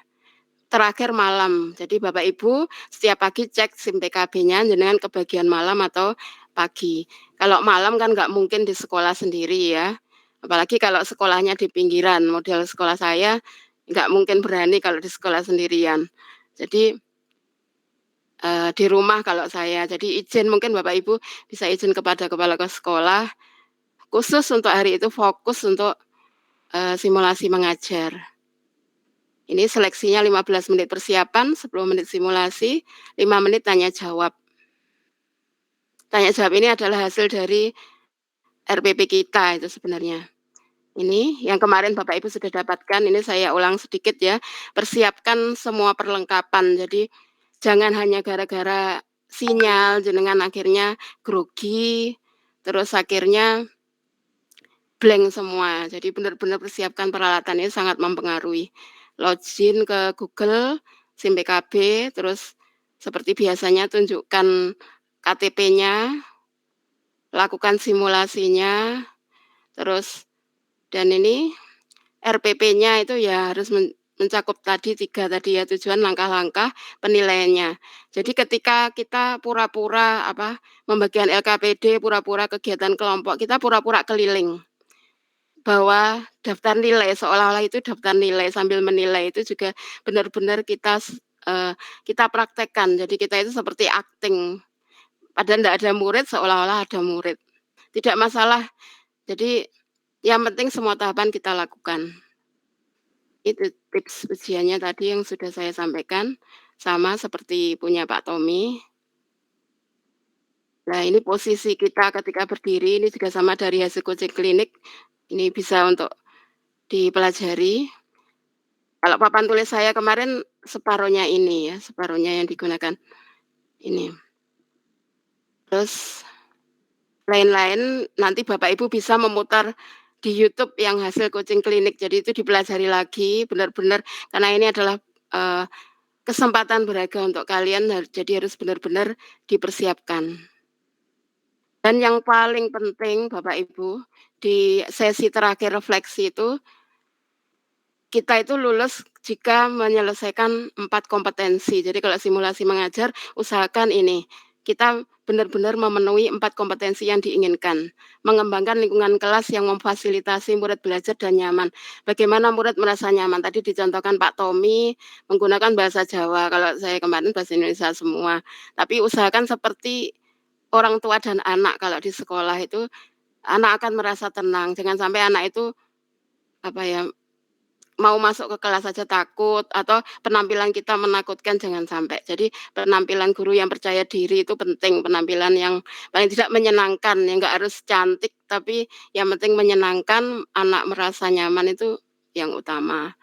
Terakhir malam. Jadi Bapak Ibu setiap pagi cek SIM PKB-nya jenengan ke bagian malam atau pagi. Kalau malam kan nggak mungkin di sekolah sendiri ya. Apalagi kalau sekolahnya di pinggiran. Model sekolah saya nggak mungkin berani kalau di sekolah sendirian. Jadi di rumah kalau saya. Jadi izin mungkin Bapak Ibu bisa izin kepada kepala sekolah khusus untuk hari itu fokus untuk simulasi mengajar. Ini seleksinya 15 menit persiapan, 10 menit simulasi, 5 menit tanya jawab. Tanya jawab ini adalah hasil dari RPP kita itu sebenarnya. Ini yang kemarin Bapak Ibu sudah dapatkan, ini saya ulang sedikit ya. Persiapkan semua perlengkapan. Jadi jangan hanya gara-gara sinyal jenengan akhirnya grogi, terus akhirnya blank semua. Jadi benar-benar persiapkan peralatan ini sangat mempengaruhi. Login ke Google, SIM PKB, terus seperti biasanya tunjukkan KTP-nya, lakukan simulasinya, terus dan ini RPP-nya itu ya harus mencakup tadi 3 tadi ya, tujuan, langkah-langkah, penilaiannya. Jadi ketika kita pura-pura membagian LKPD, pura-pura kegiatan kelompok, kita pura-pura keliling. Bahwa daftar nilai, seolah-olah itu daftar nilai, sambil menilai itu juga benar-benar kita praktekkan. Jadi kita itu seperti acting. Padahal enggak ada murid, seolah-olah ada murid. Tidak masalah. Jadi yang penting semua tahapan kita lakukan. Itu tips ujiannya tadi yang sudah saya sampaikan, sama seperti punya Pak Tommy. Nah, ini posisi kita ketika berdiri, ini juga sama dari hasil coaching klinik, ini bisa untuk dipelajari. Kalau papan tulis saya kemarin separuhnya ini ya, separuhnya yang digunakan ini. Terus lain-lain nanti Bapak Ibu bisa memutar di YouTube yang hasil coaching klinik. Jadi itu dipelajari lagi benar-benar karena ini adalah kesempatan berharga untuk kalian, jadi harus benar-benar dipersiapkan. Dan yang paling penting Bapak Ibu, di sesi terakhir refleksi itu kita itu lulus jika menyelesaikan 4 kompetensi. Jadi kalau simulasi mengajar usahakan ini, kita benar-benar memenuhi 4 kompetensi yang diinginkan. Mengembangkan lingkungan kelas yang memfasilitasi murid belajar dan nyaman. Bagaimana murid merasa nyaman? Tadi dicontohkan Pak Tommy menggunakan bahasa Jawa. Kalau saya kemarin bahasa Indonesia semua. Tapi usahakan seperti orang tua dan anak kalau di sekolah itu anak akan merasa tenang. Jangan sampai anak itu mau masuk ke kelas saja takut atau penampilan kita menakutkan, jangan sampai. Jadi penampilan guru yang percaya diri itu penting, penampilan yang paling tidak menyenangkan, yang enggak harus cantik tapi yang penting menyenangkan, anak merasa nyaman itu yang utama.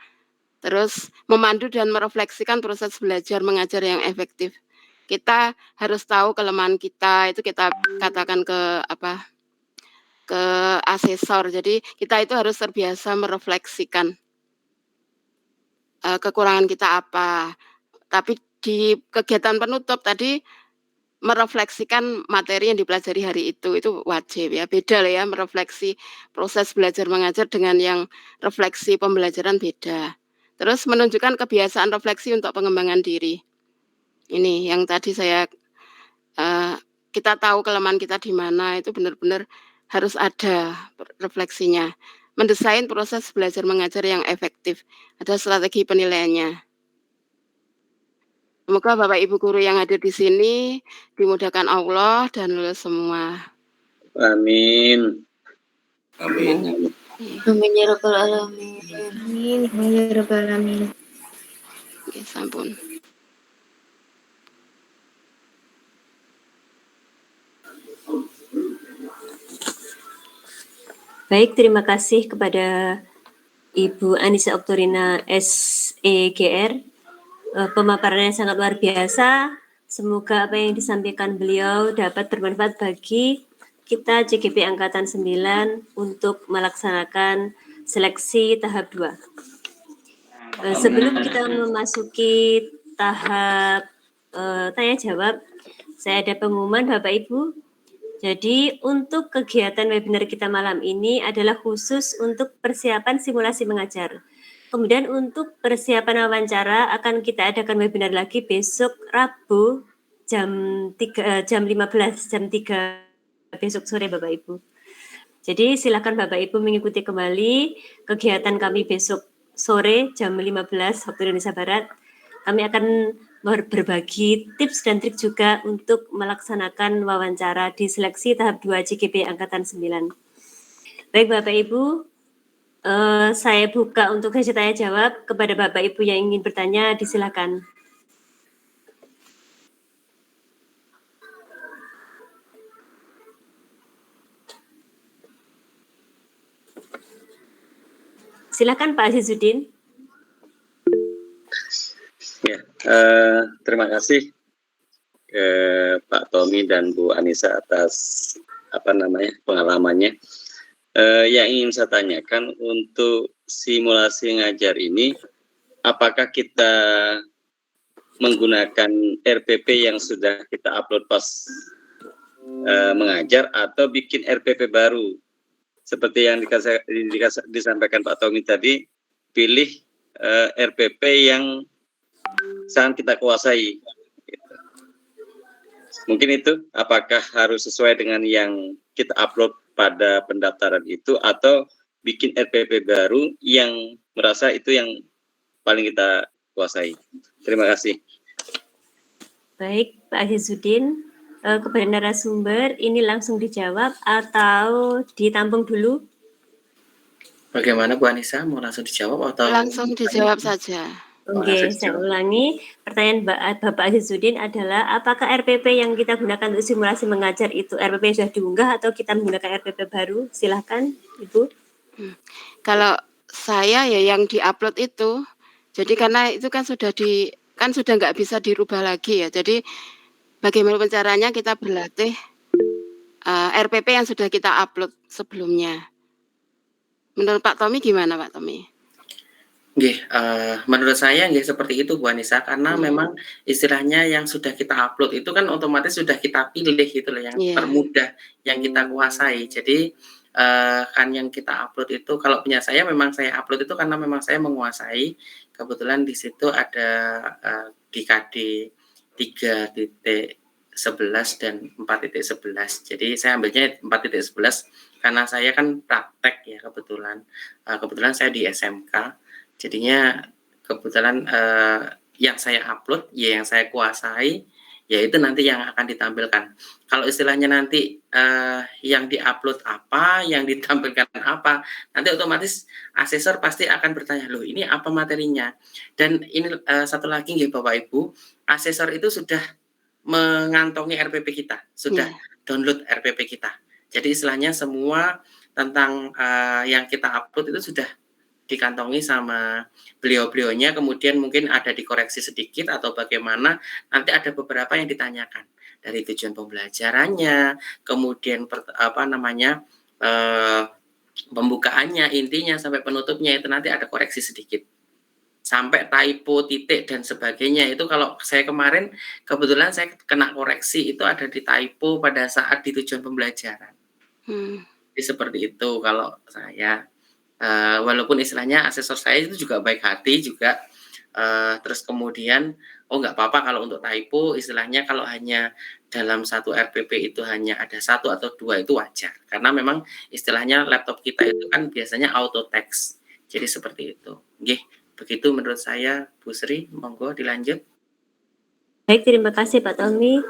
Terus memandu dan merefleksikan proses belajar mengajar yang efektif. Kita harus tahu kelemahan kita, itu kita katakan ke asesor. Jadi kita itu harus terbiasa merefleksikan kekurangan kita apa. Tapi di kegiatan penutup tadi merefleksikan materi yang dipelajari hari itu wajib ya. Beda lah ya merefleksi proses belajar mengajar dengan yang refleksi pembelajaran beda. Terus menunjukkan kebiasaan refleksi untuk pengembangan diri. Ini yang tadi saya kita tahu kelemahan kita di mana, itu benar-benar harus ada refleksinya. Mendesain proses belajar mengajar yang efektif. Ada strategi penilaiannya. Semoga Bapak Ibu guru yang hadir di sini dimudahkan Allah dan lulus semua. Amin. Amin. Amin ya rabbal alamin. Amin ya rabbal alamin. Oke, sampun. Baik, terima kasih kepada Ibu Anissa Oktorina SEGR. Pemaparannya sangat luar biasa. Semoga apa yang disampaikan beliau dapat bermanfaat bagi kita CGP Angkatan 9 untuk melaksanakan seleksi tahap 2. Sebelum kita memasuki tahap tanya jawab, saya ada pengumuman Bapak Ibu. Jadi untuk kegiatan webinar kita malam ini adalah khusus untuk persiapan simulasi mengajar. Kemudian untuk persiapan wawancara akan kita adakan webinar lagi besok Rabu jam 15 jam 3 besok sore Bapak Ibu. Jadi silakan Bapak Ibu mengikuti kembali kegiatan kami besok sore jam 15 waktu Indonesia Barat. Kami akan berbagi tips dan trik juga untuk melaksanakan wawancara di seleksi tahap 2 JGP Angkatan 9. Baik Bapak Ibu, saya buka untuk sesi tanya jawab. Kepada Bapak Ibu yang ingin bertanya, disilakan. Silakan Pak Azizuddin. Ya, terima kasih Pak Tommy dan Bu Anissa atas pengalamannya. Yang ingin saya tanyakan untuk simulasi ngajar ini, apakah kita menggunakan RPP yang sudah kita upload pas mengajar atau bikin RPP baru? Seperti yang disampaikan Pak Tommy tadi, pilih RPP yang sangat kita kuasai. Mungkin itu, apakah harus sesuai dengan yang kita upload pada pendaftaran itu atau bikin RPP baru yang merasa itu yang paling kita kuasai. Terima kasih. Baik, Pak Azizuddin, kepada narasumber ini langsung dijawab atau ditampung dulu? Bagaimana Bu Anissa, mau langsung dijawab atau? Langsung dijawab saja. Oke, saya ulangi. Pertanyaan Bapak Azizuddin adalah, apakah RPP yang kita gunakan untuk simulasi mengajar itu RPP yang sudah diunggah atau kita menggunakan RPP baru? Silahkan, Ibu. Kalau saya ya yang diupload itu, jadi karena itu kan sudah nggak bisa dirubah lagi ya. Jadi bagaimana caranya kita berlatih RPP yang sudah kita upload sebelumnya. Menurut Pak Tommy gimana Pak Tommy? Menurut saya seperti itu Bu Anissa, karena memang istilahnya yang sudah kita upload itu kan otomatis sudah kita pilih gitu loh, yang termudah, yang kita kuasai. Jadi kan yang kita upload itu, kalau punya saya memang saya upload itu karena memang saya menguasai. Kebetulan di situ ada GKD 3.11 dan 4.11. Jadi saya ambilnya 4.11 karena saya kan praktek ya, kebetulan saya di SMK. Jadinya kebetulan yang saya upload ya yang saya kuasai, yaitu nanti yang akan ditampilkan. Kalau istilahnya nanti yang diupload apa, yang ditampilkan apa, nanti otomatis asesor pasti akan bertanya, loh ini apa materinya? Dan ini satu lagi Bapak Ibu, asesor itu sudah mengantongi RPP kita, sudah download RPP kita. Jadi istilahnya semua tentang yang kita upload itu sudah dikantongi sama beliau-beliaunya, kemudian mungkin ada dikoreksi sedikit atau bagaimana, nanti ada beberapa yang ditanyakan dari tujuan pembelajarannya, kemudian pembukaannya, intinya sampai penutupnya itu nanti ada koreksi sedikit. Sampai typo, titik dan sebagainya itu kalau saya kemarin kebetulan saya kena koreksi itu ada di typo pada saat di tujuan pembelajaran. Jadi seperti itu kalau saya. Walaupun istilahnya asesor saya itu juga baik hati juga, terus kemudian nggak apa-apa kalau untuk typo, istilahnya kalau hanya dalam satu RPP itu hanya ada 1 atau 2 itu wajar, karena memang istilahnya laptop kita itu kan biasanya auto text, jadi seperti itu. Begitu menurut saya, Bu Sri, monggo dilanjut. Baik, terima kasih Pak Tommy.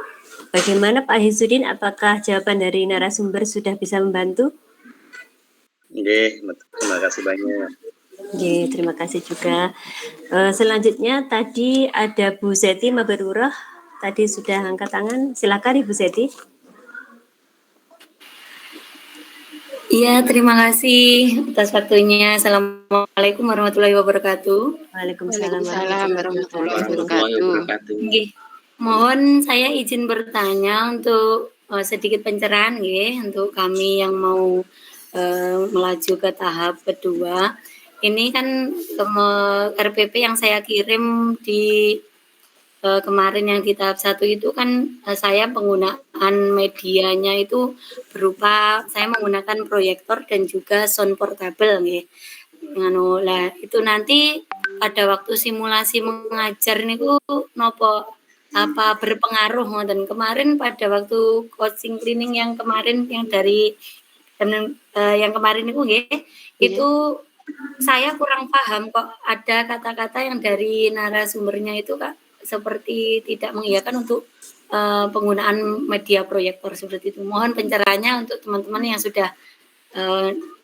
Bagaimana Pak Azizuddin, apakah jawaban dari narasumber sudah bisa membantu? Terima kasih banyak. Terima kasih juga. Selanjutnya tadi ada Bu Zeti Mabarurah, tadi sudah angkat tangan. Silakan Ibu Zeti. Iya, terima kasih atas waktunya. Assalamualaikum warahmatullahi wabarakatuh. Waalaikumsalam warahmatullahi wabarakatuh. Mohon saya izin bertanya untuk sedikit pencerahan untuk kami yang mau melaju ke tahap kedua. Ini kan RPP yang saya kirim di kemarin yang di tahap 1 itu kan saya penggunaan medianya itu berupa saya menggunakan proyektor dan juga sound portable nggih. Ngono lah itu nanti pada waktu simulasi mengajar niku nopo apa berpengaruh ngoten. Kemarin pada waktu coaching cleaning yang kemarin yang dari yang kemarin itu nggih, itu saya kurang paham kok ada kata-kata yang dari narasumbernya itu Kak seperti tidak mengiyakan untuk penggunaan media proyektor seperti itu. Mohon pencerahannya untuk teman-teman yang sudah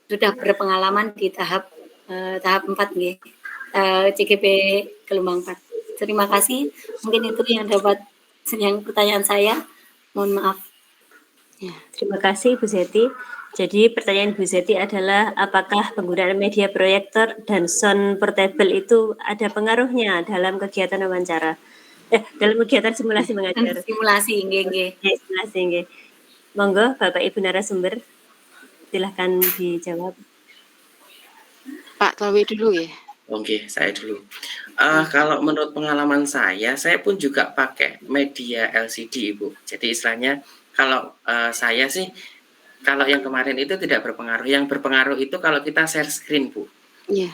berpengalaman di tahap 4 nggih. CGP gelombang 4. Terima kasih. Mungkin itu yang pertanyaan saya. Mohon maaf. Ya, terima kasih Bu Zeti. Jadi pertanyaan Bu Zeti adalah apakah penggunaan media proyektor dan sound portable itu ada pengaruhnya dalam kegiatan wawancara? Dalam kegiatan simulasi mengajar. Simulasi nggih. Simulasi nggih. Monggo Bapak Ibu narasumber silahkan dijawab. Pak Tawi dulu ya. Oke, saya dulu. Kalau menurut pengalaman saya pun juga pakai media LCD, Ibu. Jadi istilahnya kalau saya sih, kalau yang kemarin itu tidak berpengaruh. Yang berpengaruh itu kalau kita share screen, Bu. Iya.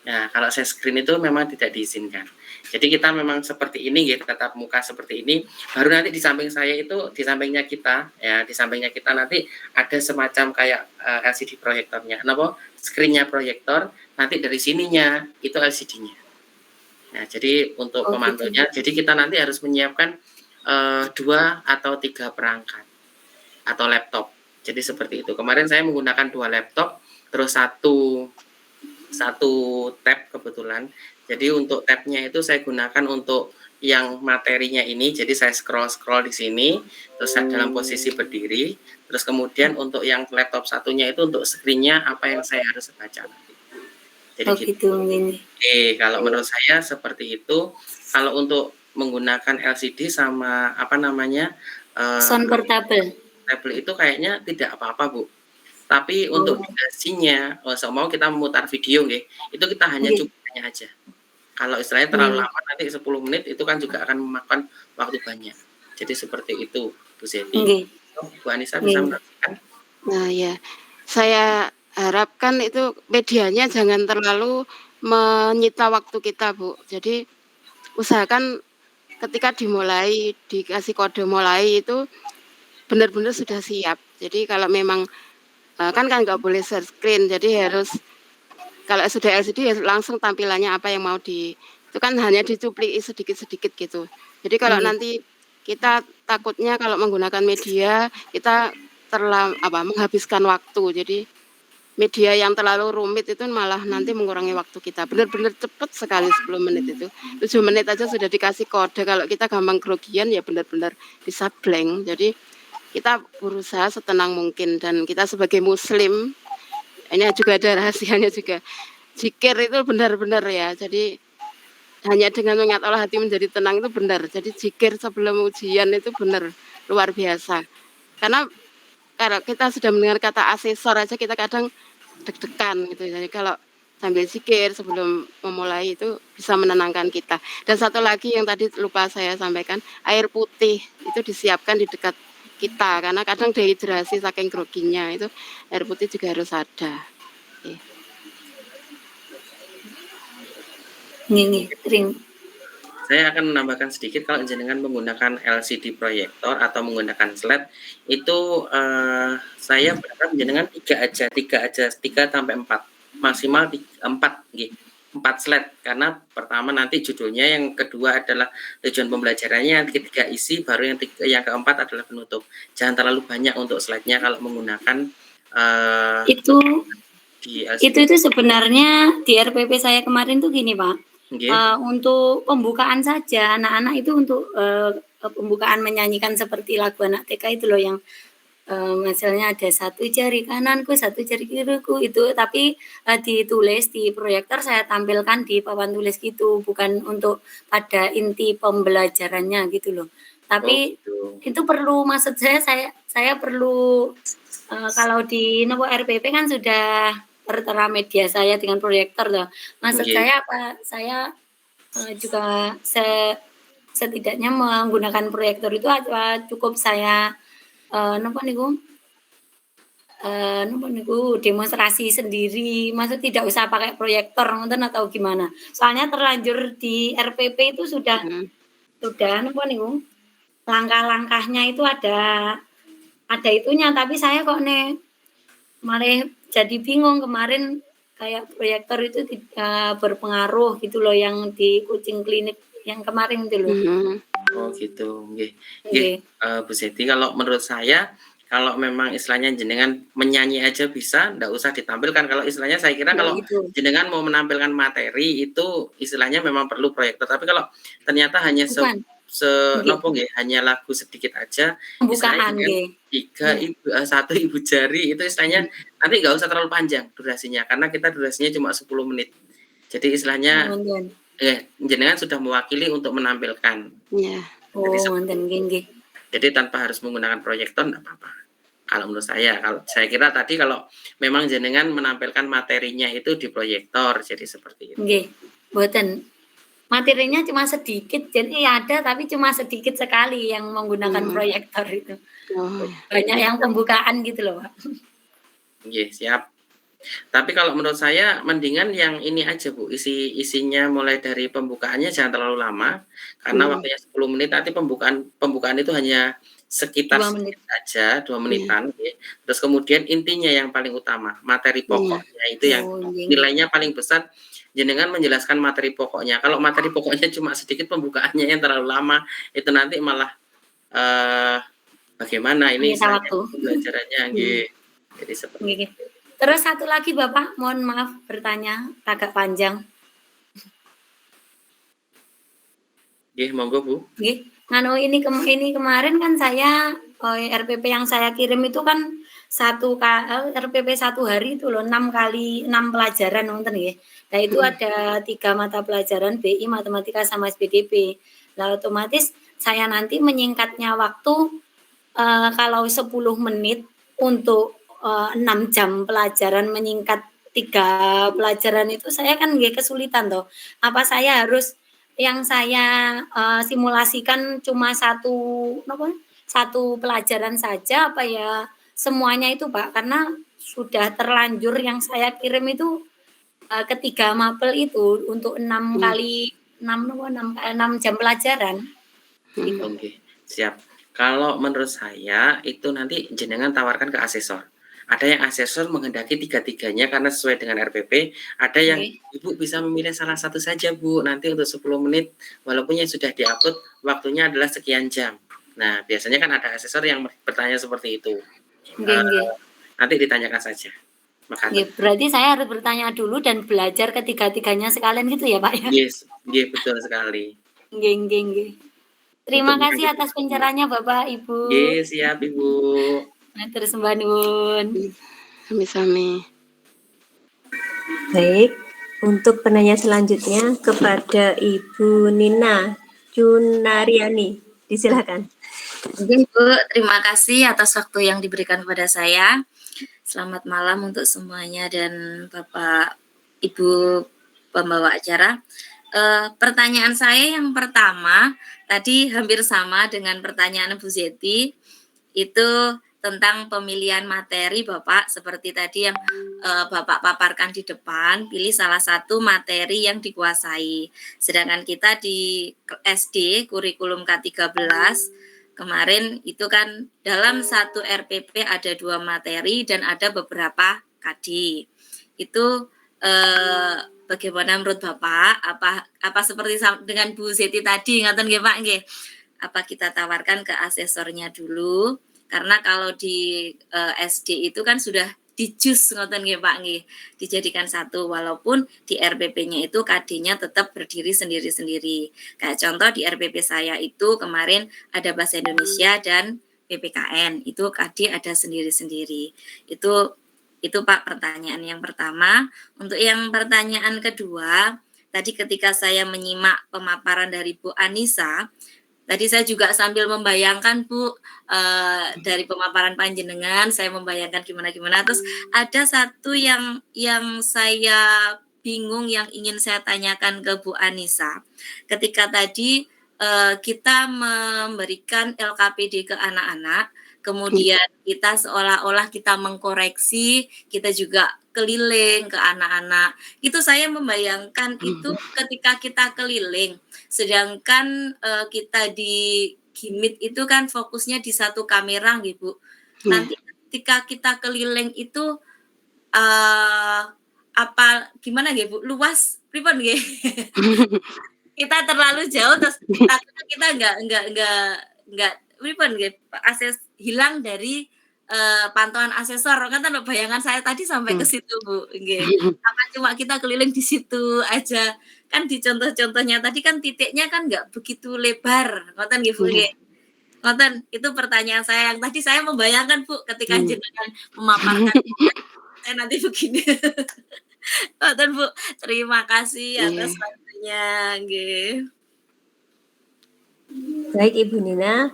Nah, kalau share screen itu memang tidak diizinkan. Jadi kita memang seperti ini, gitu, tatap muka seperti ini. Baru nanti di samping saya itu, di sampingnya kita nanti ada semacam kayak LCD proyektornya. Kenapa? Screen-nya proyektor, nanti dari sininya itu LCD-nya. Nah, jadi untuk pemantunya, jadi kita nanti harus menyiapkan 2 atau 3 perangkat atau laptop. Jadi seperti itu. Kemarin saya menggunakan 2 laptop, terus satu tab kebetulan. Jadi untuk tabnya itu saya gunakan untuk yang materinya ini. Jadi saya scroll di sini, terus saya dalam posisi berdiri. Terus kemudian untuk yang laptop satunya itu untuk screen-nya apa yang saya harus baca nanti. Jadi gitu. Kalau menurut saya seperti itu. Kalau untuk menggunakan LCD sama sound portable itu kayaknya tidak apa-apa, Bu. Tapi untuk durasinya, mau kita memutar video nggih, itu kita hanya cukupnya aja. Kalau istilahnya terlalu lama nanti 10 menit itu kan juga akan memakan waktu banyak. Jadi seperti itu, Bu Zeti. Bu Anissa bisa menambahkan? Nah ya, saya harapkan itu medianya jangan terlalu menyita waktu kita, Bu. Jadi usahakan ketika dimulai, dikasih kode mulai itu benar-benar sudah siap. Jadi kalau memang kan nggak boleh share screen, jadi harus kalau sudah LCD ya langsung tampilannya apa yang mau itu kan hanya dicupliki sedikit-sedikit gitu. Jadi kalau nanti kita takutnya kalau menggunakan media kita menghabiskan waktu. Jadi media yang terlalu rumit itu malah nanti mengurangi waktu kita. Benar-benar cepat sekali 10 menit itu. 7 menit aja sudah dikasih kode. Kalau kita gampang grogian ya benar-benar bisa blank. Jadi kita berusaha setenang mungkin dan kita sebagai muslim ini juga ada rahasianya juga. Zikir itu benar-benar ya. Jadi hanya dengan mengingat Allah hati menjadi tenang itu benar. Jadi zikir sebelum ujian itu benar luar biasa. Karena kalau kita sudah mendengar kata asesor aja kita kadang deg-degan gitu. Jadi kalau sambil zikir sebelum memulai itu bisa menenangkan kita. Dan satu lagi yang tadi lupa saya sampaikan, air putih itu disiapkan di dekat kita karena kadang dehidrasi saking groginya itu air putih juga harus ada. Saya akan menambahkan sedikit kalau jenengan menggunakan LCD proyektor atau menggunakan slide itu saya berharap jenengan 3 sampai 4 maksimal 4 nggih. 4 slide karena pertama nanti judulnya, yang kedua adalah tujuan pembelajarannya, yang ketiga isi, baru yang keempat adalah penutup. Jangan terlalu banyak untuk slide-nya kalau menggunakan itu sebenarnya di RPP saya kemarin tuh gini Pak. Untuk pembukaan saja anak-anak itu untuk pembukaan menyanyikan seperti lagu anak TK itu loh yang misalnya ada 1 jari kananku, 1 jari kiriku itu, tapi ditulis di proyektor saya tampilkan di papan tulis gitu, bukan untuk pada inti pembelajarannya gitu loh. Tapi itu perlu, maksud saya perlu kalau di RPP kan sudah tertera media saya dengan proyektor loh. Maksud saya apa? Saya juga setidaknya menggunakan proyektor itu cukup saya napa niku demonstrasi sendiri, maksud tidak usah pakai proyektor ngoten atau gimana? Soalnya terlanjur di RPP itu sudah napa niku, langkah-langkahnya itu ada itunya, tapi saya kok malah jadi bingung kemarin kayak proyektor itu tidak berpengaruh gitu loh yang di Kucing Klinik yang kemarin itu loh. Oh gitu, nggih. Nggih, Bu Seti, kalau menurut saya kalau memang istilahnya jenengan menyanyi aja bisa, ndak usah ditampilkan. Kalau istilahnya saya kira kalau jenengan mau menampilkan materi itu istilahnya memang perlu proyektor. Tapi kalau ternyata hanya nopo nggih, hanya lagu sedikit aja, Pembukaan istilahnya satu ibu jari itu istilahnya nanti nggak usah terlalu panjang durasinya karena kita durasinya cuma 10 menit. Jadi istilahnya jenengan sudah mewakili untuk menampilkan. Iya. Jadi tanpa harus menggunakan proyektor enggak apa-apa. Kalau menurut saya, saya kira tadi kalau memang jenengan menampilkan materinya itu di proyektor, jadi seperti itu. Nggih, mboten. Materinya cuma sedikit, jadi ada tapi cuma sedikit sekali yang menggunakan proyektor itu. Banyak yang pembukaan gitu loh, Pak. Nggih, siap. Tapi kalau menurut saya mendingan yang ini aja Bu, isinya mulai dari pembukaannya jangan terlalu lama karena waktunya 10 menit, nanti pembukaan itu hanya sekitar 2 menit aja, 2 menitan. Terus kemudian intinya yang paling utama, materi pokoknya itu yang nilainya paling besar, jenengan menjelaskan materi pokoknya. Kalau materi pokoknya cuma sedikit, pembukaannya yang terlalu lama, itu nanti malah bagaimana ini pembelajarannya. Jadi seperti itu. Terus satu lagi Bapak, mohon maaf bertanya agak panjang. Nggih, monggo Bu. Nggih. Ini kemarin kan saya RPP yang saya kirim itu kan RPP 1 hari itu loh 6 pelajaran nonton nggih. Nah itu ada 3 mata pelajaran BI, matematika sama SPDP. Nah otomatis saya nanti menyingkatnya waktu kalau 10 menit untuk 6 jam pelajaran menyingkat 3 pelajaran itu saya kan nggih kesulitan toh. Apa saya harus yang saya simulasikan cuma satu pelajaran saja apa ya semuanya itu Pak? Karena sudah terlanjur yang saya kirim itu ketiga mapel itu untuk 6 jam pelajaran. Oke, siap. Kalau menurut saya itu nanti jenengan tawarkan ke asesor. Ada yang asesor menghendaki 3-3-nya karena sesuai dengan RPP, ada yang Ibu bisa memilih salah satu saja Bu, nanti untuk 10 menit walaupun yang sudah diupload waktunya adalah sekian jam. Nah, biasanya kan ada asesor yang bertanya seperti itu. Nanti ditanyakan saja. Berarti saya harus bertanya dulu dan belajar ketiga-tiganya sekalian gitu ya Pak ya? Yes, betul sekali. Nggih. Terima kasih atas pencerahannya Bapak Ibu. Siap Ibu. Matur sembah nuwun. Sami-sami. Baik, untuk penanya selanjutnya kepada Ibu Nina Junariani. Disilakan. Bu, terima kasih atas waktu yang diberikan kepada saya. Selamat malam untuk semuanya dan Bapak Ibu pembawa acara. Pertanyaan saya yang pertama tadi hampir sama dengan pertanyaan Bu Zeti, itu tentang pemilihan materi Bapak, seperti tadi yang Bapak paparkan di depan, pilih salah satu materi yang dikuasai. Sedangkan kita di SD kurikulum K13 kemarin itu kan dalam satu RPP ada 2 materi dan ada beberapa KD. Itu bagaimana menurut Bapak? Apa seperti dengan Bu Zeti tadi, ngaten nggih Pak nggih? Apa kita tawarkan ke asesornya dulu? Karena kalau di SD itu kan sudah dijus ngoten nggih Pak nggih, dijadikan satu walaupun di RPP-nya itu KD-nya tetap berdiri sendiri-sendiri. Kayak contoh di RPP saya itu kemarin ada bahasa Indonesia dan PPKN, itu KD ada sendiri-sendiri. Itu Pak pertanyaan yang pertama. Untuk yang pertanyaan kedua, tadi ketika saya menyimak pemaparan dari Bu Anissa, tadi saya juga sambil membayangkan Bu, dari pemaparan panjenengan, saya membayangkan gimana. Terus ada satu yang saya bingung yang ingin saya tanyakan ke Bu Anissa. Ketika tadi kita memberikan LKPD ke anak-anak, kemudian kita seolah-olah kita mengkoreksi, kita juga keliling ke anak-anak. Itu saya membayangkan itu ketika kita keliling, sedangkan kita di Gimit itu kan fokusnya di satu kamera gitu. Nanti ketika kita keliling itu apa gimana nggih Bu? Luas pripun nggih? Kita terlalu jauh terus takutnya kita enggak pripun nggih, akses hilang dari pantauan asesor. Kan bayangan saya tadi sampai ke situ, Bu, nggih. Apa cuma kita keliling di situ aja. Kan di contoh-contohnya tadi kan titiknya kan enggak begitu lebar. Ngoten nggih, Bu, nggih. Ngoten, itu pertanyaan saya yang tadi saya membayangkan, Bu, ketika jenengan memaparkan saya nanti begini. Ngoten, Bu. Terima kasih atas waktunya, nggih. Baik, Ibu Nina.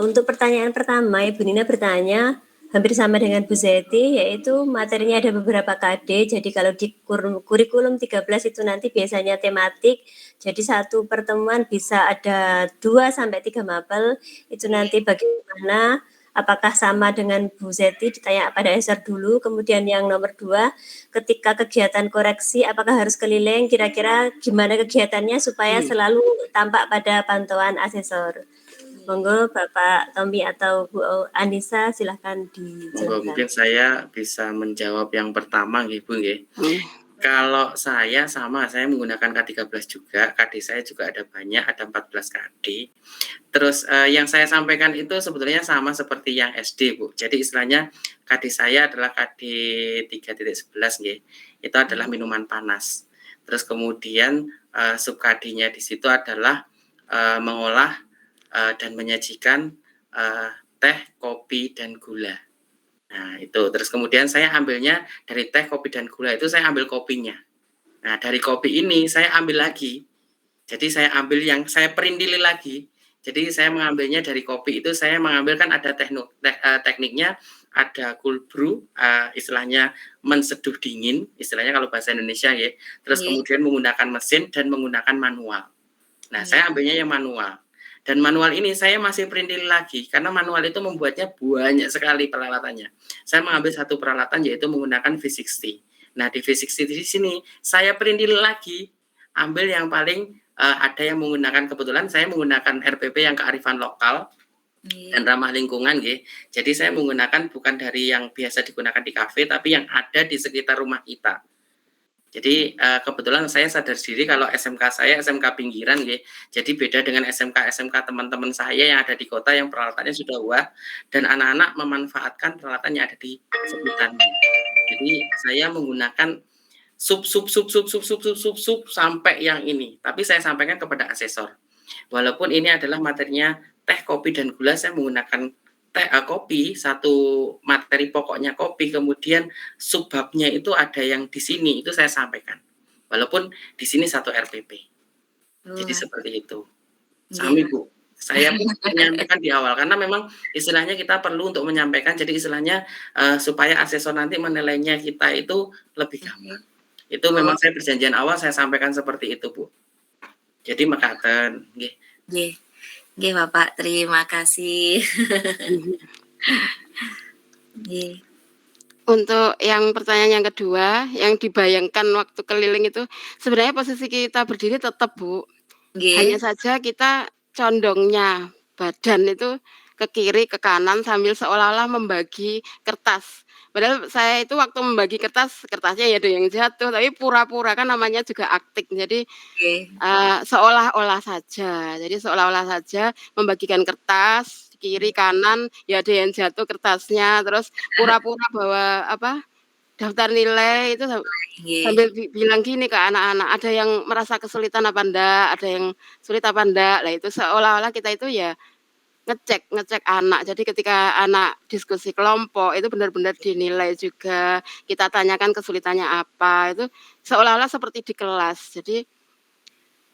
Untuk pertanyaan pertama, Ibu Nina bertanya hampir sama dengan Bu Zeti, yaitu materinya ada beberapa KD. Jadi kalau di kurikulum 13 itu nanti biasanya tematik. Jadi satu pertemuan bisa ada 2-3 mapel. Itu nanti bagaimana, apakah sama dengan Bu Zeti, ditanya pada asesor dulu. Kemudian yang nomor 2, ketika kegiatan koreksi, apakah harus keliling, kira-kira gimana kegiatannya supaya selalu tampak pada pantauan asesor. Monggo Bapak Tommy atau Bu Anissa silahkan dijelaskan. Mungkin saya bisa menjawab yang pertama nggih Bu nggih. Kalau saya sama, saya menggunakan K13 juga, KD saya juga ada banyak, ada 14 KD. Terus yang saya sampaikan itu sebetulnya sama seperti yang SD, Bu. Jadi istilahnya KD saya adalah KD 3.11 nggih. Itu adalah minuman panas. Terus kemudian sub KD-nya di situ adalah mengolah dan menyajikan teh, kopi, dan gula. Nah, itu. Terus kemudian saya ambilnya dari teh, kopi, dan gula itu saya ambil kopinya. Nah, dari kopi ini saya ambil lagi. Jadi saya ambil yang saya perindili lagi. Jadi saya mengambilnya dari kopi itu saya mengambil kan ada tekniknya, ada cold brew, istilahnya menseduh dingin, istilahnya kalau bahasa Indonesia ya. Terus kemudian menggunakan mesin dan menggunakan manual. Nah, saya ambilnya yang manual. Dan manual ini saya masih perindil lagi karena manual itu membuatnya banyak sekali peralatannya. Saya mengambil satu peralatan yaitu menggunakan V60. Nah, di V60 di sini saya perindil lagi, ambil yang paling ada yang menggunakan, kebetulan saya menggunakan RPP yang kearifan lokal dan ramah lingkungan nggih. Jadi saya menggunakan bukan dari yang biasa digunakan di kafe tapi yang ada di sekitar rumah kita. Jadi kebetulan saya sadar diri kalau SMK saya SMK pinggiran nggih. Jadi beda dengan SMK teman-teman saya yang ada di kota yang peralatannya sudah wah dan anak-anak memanfaatkan peralatan yang ada di sekitarnya. Jadi saya menggunakan sub sampai yang ini. Tapi saya sampaikan kepada asesor. Walaupun ini adalah materinya teh, kopi, dan gula, saya menggunakan kopi, satu materi pokoknya kopi, kemudian subbabnya itu ada yang di sini, itu saya sampaikan. Walaupun di sini satu RPP. Jadi seperti itu. Sami Bu. Saya pun menyampaikan di awal karena memang istilahnya kita perlu untuk menyampaikan, jadi istilahnya supaya asesor nanti menilainya kita itu lebih gampang. Itu memang saya perjanjian awal saya sampaikan seperti itu, Bu. Jadi makaten nggih. Nggih. Nggih, Bapak, terima kasih. Nggih. Untuk yang pertanyaan yang kedua, yang dibayangkan waktu keliling itu sebenarnya posisi kita berdiri tetap, Bu. Hanya saja kita condongnya badan itu ke kiri, ke kanan sambil seolah-olah membagi kertas. Padahal saya itu waktu membagi kertasnya ya ada yang jatuh, tapi pura-pura kan namanya juga akting. Jadi seolah-olah saja. Jadi seolah-olah saja membagikan kertas kiri kanan, ya ada yang jatuh kertasnya, terus pura-pura bawa daftar nilai itu sambil bilang gini ke anak-anak, ada yang merasa kesulitan apa enggak, ada yang sulit apa enggak. Lah itu seolah-olah kita itu ya ngecek anak. Jadi ketika anak diskusi kelompok itu benar-benar dinilai juga. Kita tanyakan kesulitannya apa. Itu seolah-olah seperti di kelas. Jadi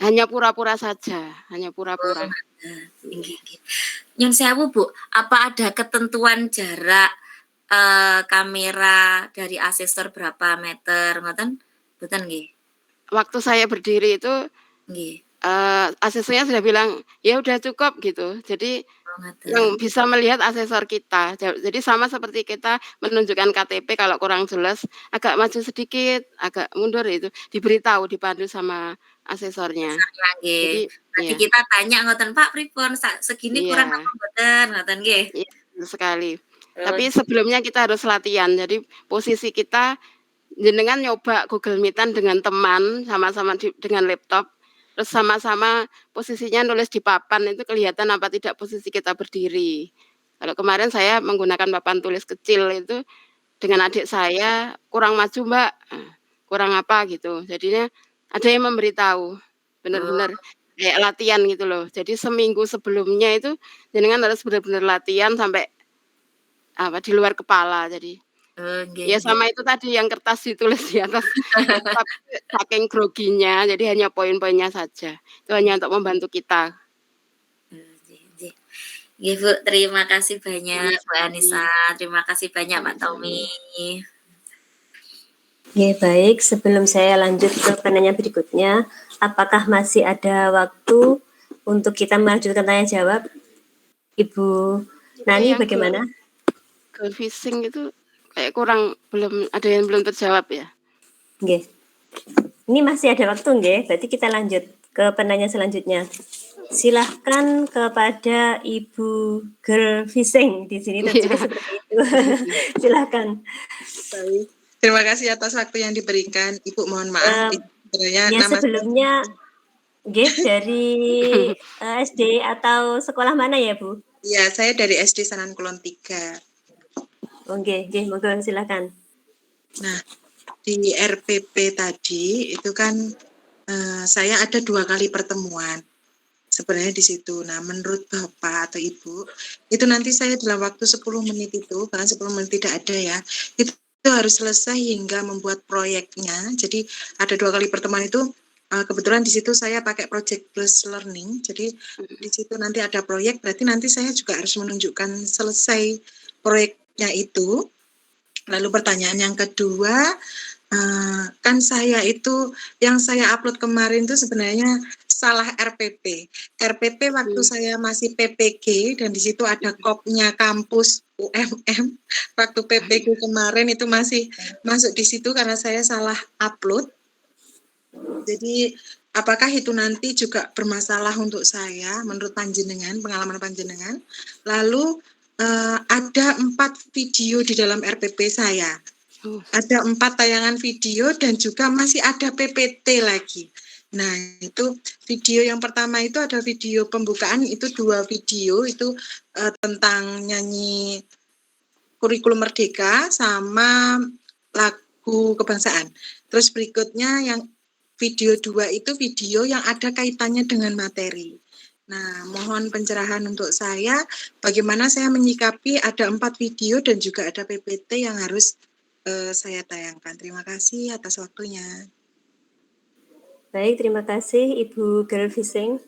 hanya pura-pura saja, hanya pura-pura. Nyun sewu, Bu, apa ada ketentuan jarak kamera dari asesor berapa meter, ngoten? Mboten nggih. Waktu saya berdiri itu nggih. asesornya sudah bilang, "Ya udah cukup," gitu. Jadi yang bisa melihat asesor kita. Jadi sama seperti kita menunjukkan KTP kalau kurang jelas, agak maju sedikit, agak mundur itu diberitahu, dipandu sama asesornya. Asesornya nggih. Jadi Berarti iya. kita tanya ngoten, "Pak pripun segini kurang Iya. apa mboten?" Ngoten nggih. Iya, betul sekali. Oh, Tapi gitu. sebelumnya kita harus latihan. Jadi posisi kita jenengan nyoba Google Meet-an dengan teman, sama-sama dengan laptop, terus sama-sama posisinya nulis di papan itu kelihatan apa tidak posisi kita berdiri. Kalau kemarin saya menggunakan papan tulis kecil itu dengan adik saya, "Kurang maju, Mbak," kurang apa gitu. Jadinya ada yang memberitahu, benar-benar Oh. kayak latihan gitu loh. Jadi seminggu sebelumnya itu jenengan harus benar-benar latihan sampai di luar kepala. Jadi Oh, nggih ya nggih. sama itu tadi yang kertas ditulis di atas laptop saking groginya, jadi hanya poin-poinnya saja. Itu hanya untuk membantu kita. Nggih nggih. Nggih, Bu, terima kasih banyak Bu Sama-sama. Anissa, terima kasih banyak Pak Tommy. Oke, baik. Sebelum saya lanjut ke pertanyaan berikutnya, apakah masih ada waktu untuk kita melanjutkan tanya jawab? Ibu Nani, Yang bagaimana? goal fishing itu kayak belum ada yang belum terjawab ya? Nggih. Ini masih ada waktu nggih, berarti kita lanjut ke penanya selanjutnya. Silahkan kepada Ibu Girl Fishing, di sini tertulis seperti itu. Silahkan. Baik. Terima kasih atas waktu yang diberikan, Ibu. Mohon maaf. Ya sebelumnya, nggih, dari SD atau sekolah mana ya, Bu? Iya, saya dari SD Sanan Kulon 3. Oke, monggo silakan. Nah, di RPP tadi itu kan saya ada 2 kali pertemuan sebenarnya di situ. Nah, menurut Bapak atau Ibu, itu nanti saya dalam waktu 10 menit itu, bahkan 10 menit tidak ada ya, itu harus selesai hingga membuat proyeknya. Jadi ada 2 kali pertemuan itu, kebetulan di situ saya pakai project based learning. Jadi di situ nanti ada proyek, berarti nanti saya juga harus menunjukkan selesai proyeknya itu. Lalu pertanyaan yang kedua, kan saya itu yang saya upload kemarin itu sebenarnya salah RPP. RPP waktu saya masih PPG dan di situ ada kopnya kampus UMM. Waktu PPG kemarin itu masih masuk di situ karena saya salah upload. Jadi apakah itu nanti juga bermasalah untuk saya menurut panjenengan, pengalaman panjenengan? Lalu ada 4 video di dalam RPP saya. Ada 4 tayangan video dan juga masih ada PPT lagi. Nah, itu video yang pertama itu ada video pembukaan, itu 2 video, itu tentang nyanyi kurikulum merdeka sama lagu kebangsaan. Terus berikutnya yang video 2 itu video yang ada kaitannya dengan materi. Nah, mohon pencerahan untuk saya, bagaimana saya menyikapi ada 4 video dan juga ada PPT yang harus saya tayangkan. Terima kasih atas waktunya. Baik, terima kasih Ibu Girl Fishing.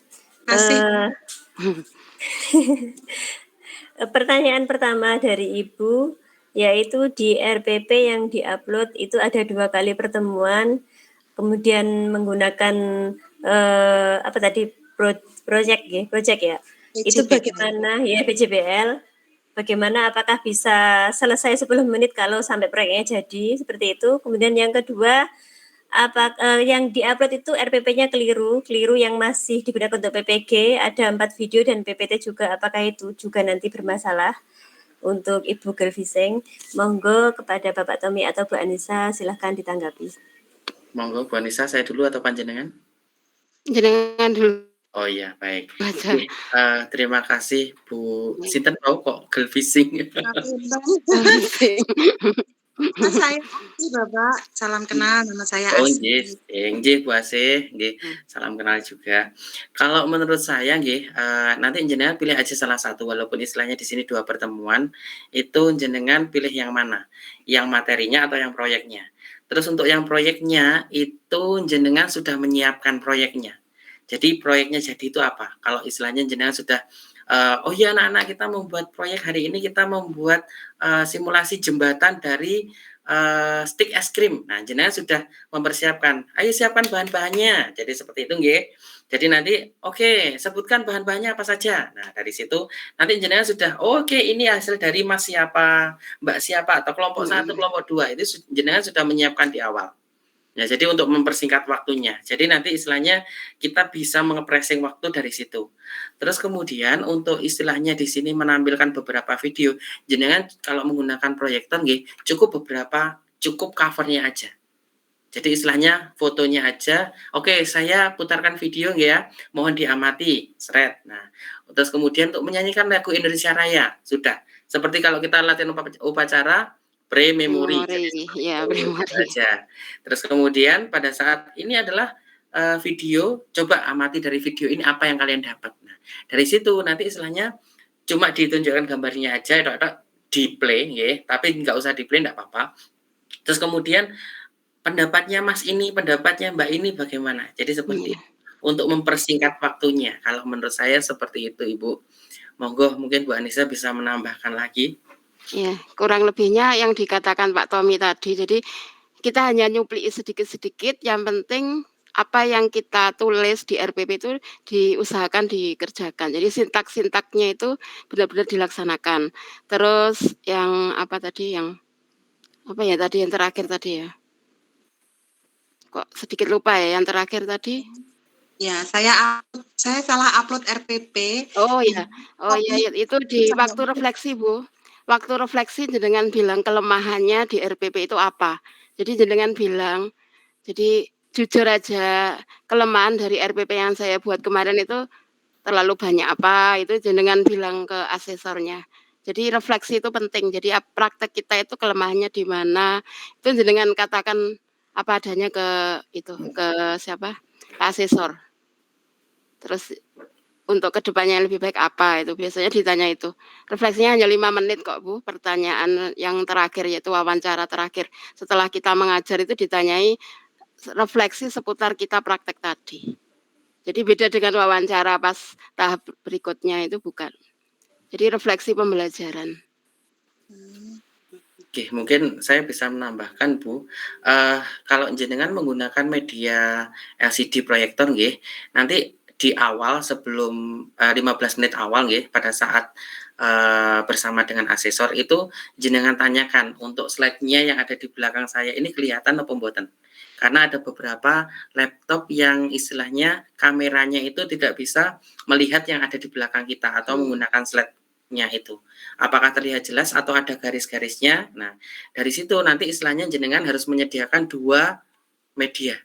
Pertanyaan pertama dari Ibu, yaitu di RPP yang diupload itu ada 2 kali pertemuan, kemudian menggunakan project ya? Itu bagaimana ya, PJBL? Bagaimana, apakah bisa selesai 10 menit kalau sampai proyeknya jadi seperti itu? Kemudian yang kedua, yang diupload itu RPP-nya keliru yang masih digunakan untuk PPG, ada 4 video dan PPT juga, apakah itu juga nanti bermasalah untuk Ibu Girl Fishing? Monggo kepada Bapak Tommy atau Bu Anissa, silahkan ditanggapi. Monggo Bu Anissa, saya dulu atau panjenengan? Jenengan dulu. Oh iya, baik. Terima kasih Bu. Sinten tahu kok Girl Fishing. Saya Bapak, salam kenal, nama saya Asih. Nggih Bu Asih, nggih. Salam kenal juga. Kalau menurut saya nggih, nanti jenengan pilih aja salah satu, walaupun istilahnya di sini 2 pertemuan, itu jenengan pilih yang mana? Yang materinya atau yang proyeknya? Terus untuk yang proyeknya itu jenengan sudah menyiapkan proyeknya. Jadi proyeknya jadi itu apa? Kalau istilahnya jenengan sudah oh ya anak-anak, kita membuat proyek hari ini, kita membuat simulasi jembatan dari stik es krim. Nah, jenengan sudah mempersiapkan, ayo siapkan bahan-bahannya. Jadi seperti itu nggih. Jadi nanti oke, sebutkan bahan-bahannya apa saja. Nah, dari situ nanti jenengan sudah oke, ini hasil dari Mas siapa, Mbak siapa atau kelompok 1, kelompok 2 itu jenengan sudah menyiapkan di awal. Ya, jadi untuk mempersingkat waktunya. Jadi nanti istilahnya kita bisa mengepressing waktu dari situ. Terus kemudian untuk istilahnya di sini menampilkan beberapa video, jenengan kalau menggunakan proyektor nggih, cukup covernya aja. Jadi istilahnya fotonya aja. Oke, saya putarkan video nggih ya. Mohon diamati, seret. Nah, terus kemudian untuk menyanyikan lagu Indonesia Raya, sudah. Seperti kalau kita latihan upacara pre-memori ya, aja. Terus kemudian pada saat ini adalah video, coba amati dari video ini apa yang kalian dapat. Nah, dari situ nanti istilahnya cuma ditunjukkan gambarnya aja, di play, ya, tapi nggak usah di play, nggak apa-apa. Terus kemudian pendapatnya Mas ini, pendapatnya Mbak ini bagaimana? Jadi seperti untuk mempersingkat waktunya. Kalau menurut saya seperti itu, Ibu. Monggo mungkin Bu Anissa bisa menambahkan lagi. Ya, kurang lebihnya yang dikatakan Pak Tommy tadi. Jadi kita hanya nyuplik sedikit-sedikit, yang penting apa yang kita tulis di RPP itu diusahakan dikerjakan. Jadi sintak-sintaknya itu benar-benar dilaksanakan. Terus yang apa tadi, yang apa ya tadi, yang terakhir tadi ya? Kok sedikit lupa ya yang terakhir tadi? Ya, saya salah upload RPP. Oh ya, itu di waktu refleksi, Bu. Waktu refleksi jenengan bilang kelemahannya di RPP itu apa. Jadi jenengan bilang, jadi jujur aja, kelemahan dari RPP yang saya buat kemarin itu terlalu banyak apa, itu jenengan bilang ke asesornya. Jadi refleksi itu penting. Jadi praktek kita itu kelemahannya di mana, itu jenengan katakan apa adanya ke siapa? Ke asesor. Terus untuk kedepannya yang lebih baik apa, itu biasanya ditanya itu. Refleksinya hanya 5 menit kok, Bu. Pertanyaan yang terakhir yaitu wawancara terakhir. Setelah kita mengajar itu ditanyai refleksi seputar kita praktek tadi. Jadi beda dengan wawancara pas tahap berikutnya, itu bukan. Jadi refleksi pembelajaran. Oke, mungkin saya bisa menambahkan, Bu. Kalau jenengan menggunakan media LCD proyektor nggih, nanti di awal sebelum 15 menit awal nggih, pada saat bersama dengan asesor itu jenengan tanyakan untuk slide-nya yang ada di belakang saya ini kelihatan apa mboten. Karena ada beberapa laptop yang istilahnya kameranya itu tidak bisa melihat yang ada di belakang kita atau menggunakan slide-nya itu. Apakah terlihat jelas atau ada garis-garisnya? Nah, dari situ nanti istilahnya jenengan harus menyediakan 2 media.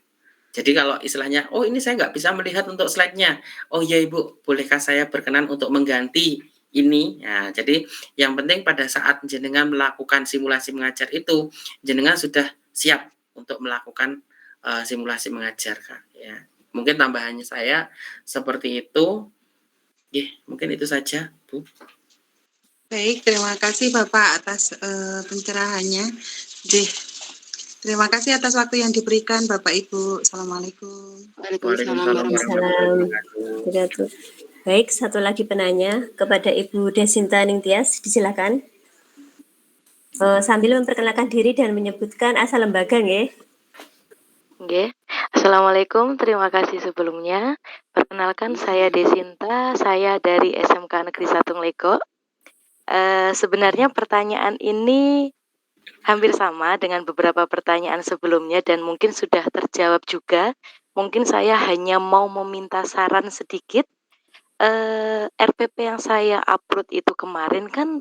Jadi kalau istilahnya, oh ini saya nggak bisa melihat untuk slide-nya. Oh ya Ibu, bolehkah saya berkenan untuk mengganti ini? Nah, jadi yang penting pada saat jenengan melakukan simulasi mengajar itu, jenengan sudah siap untuk melakukan simulasi mengajar, Kak. Ya, mungkin tambahannya saya seperti itu. Mungkin itu saja, Bu. Baik, terima kasih Bapak atas pencerahannya. Terima kasih atas waktu yang diberikan Bapak Ibu. Assalamualaikum. Waalaikumsalam warahmatullahi wabarakatuh. Baik, satu lagi penanya kepada Ibu Desinta Ningtyas, disilakan. Sambil memperkenalkan diri dan menyebutkan asal lembaga, nggih. Nggih. Assalamualaikum, terima kasih sebelumnya. Perkenalkan, saya Desinta, saya dari SMK Negeri 1 Nglego. Sebenarnya pertanyaan ini hampir sama dengan beberapa pertanyaan sebelumnya dan mungkin sudah terjawab juga. Mungkin saya hanya mau meminta saran sedikit. RPP yang saya upload itu kemarin kan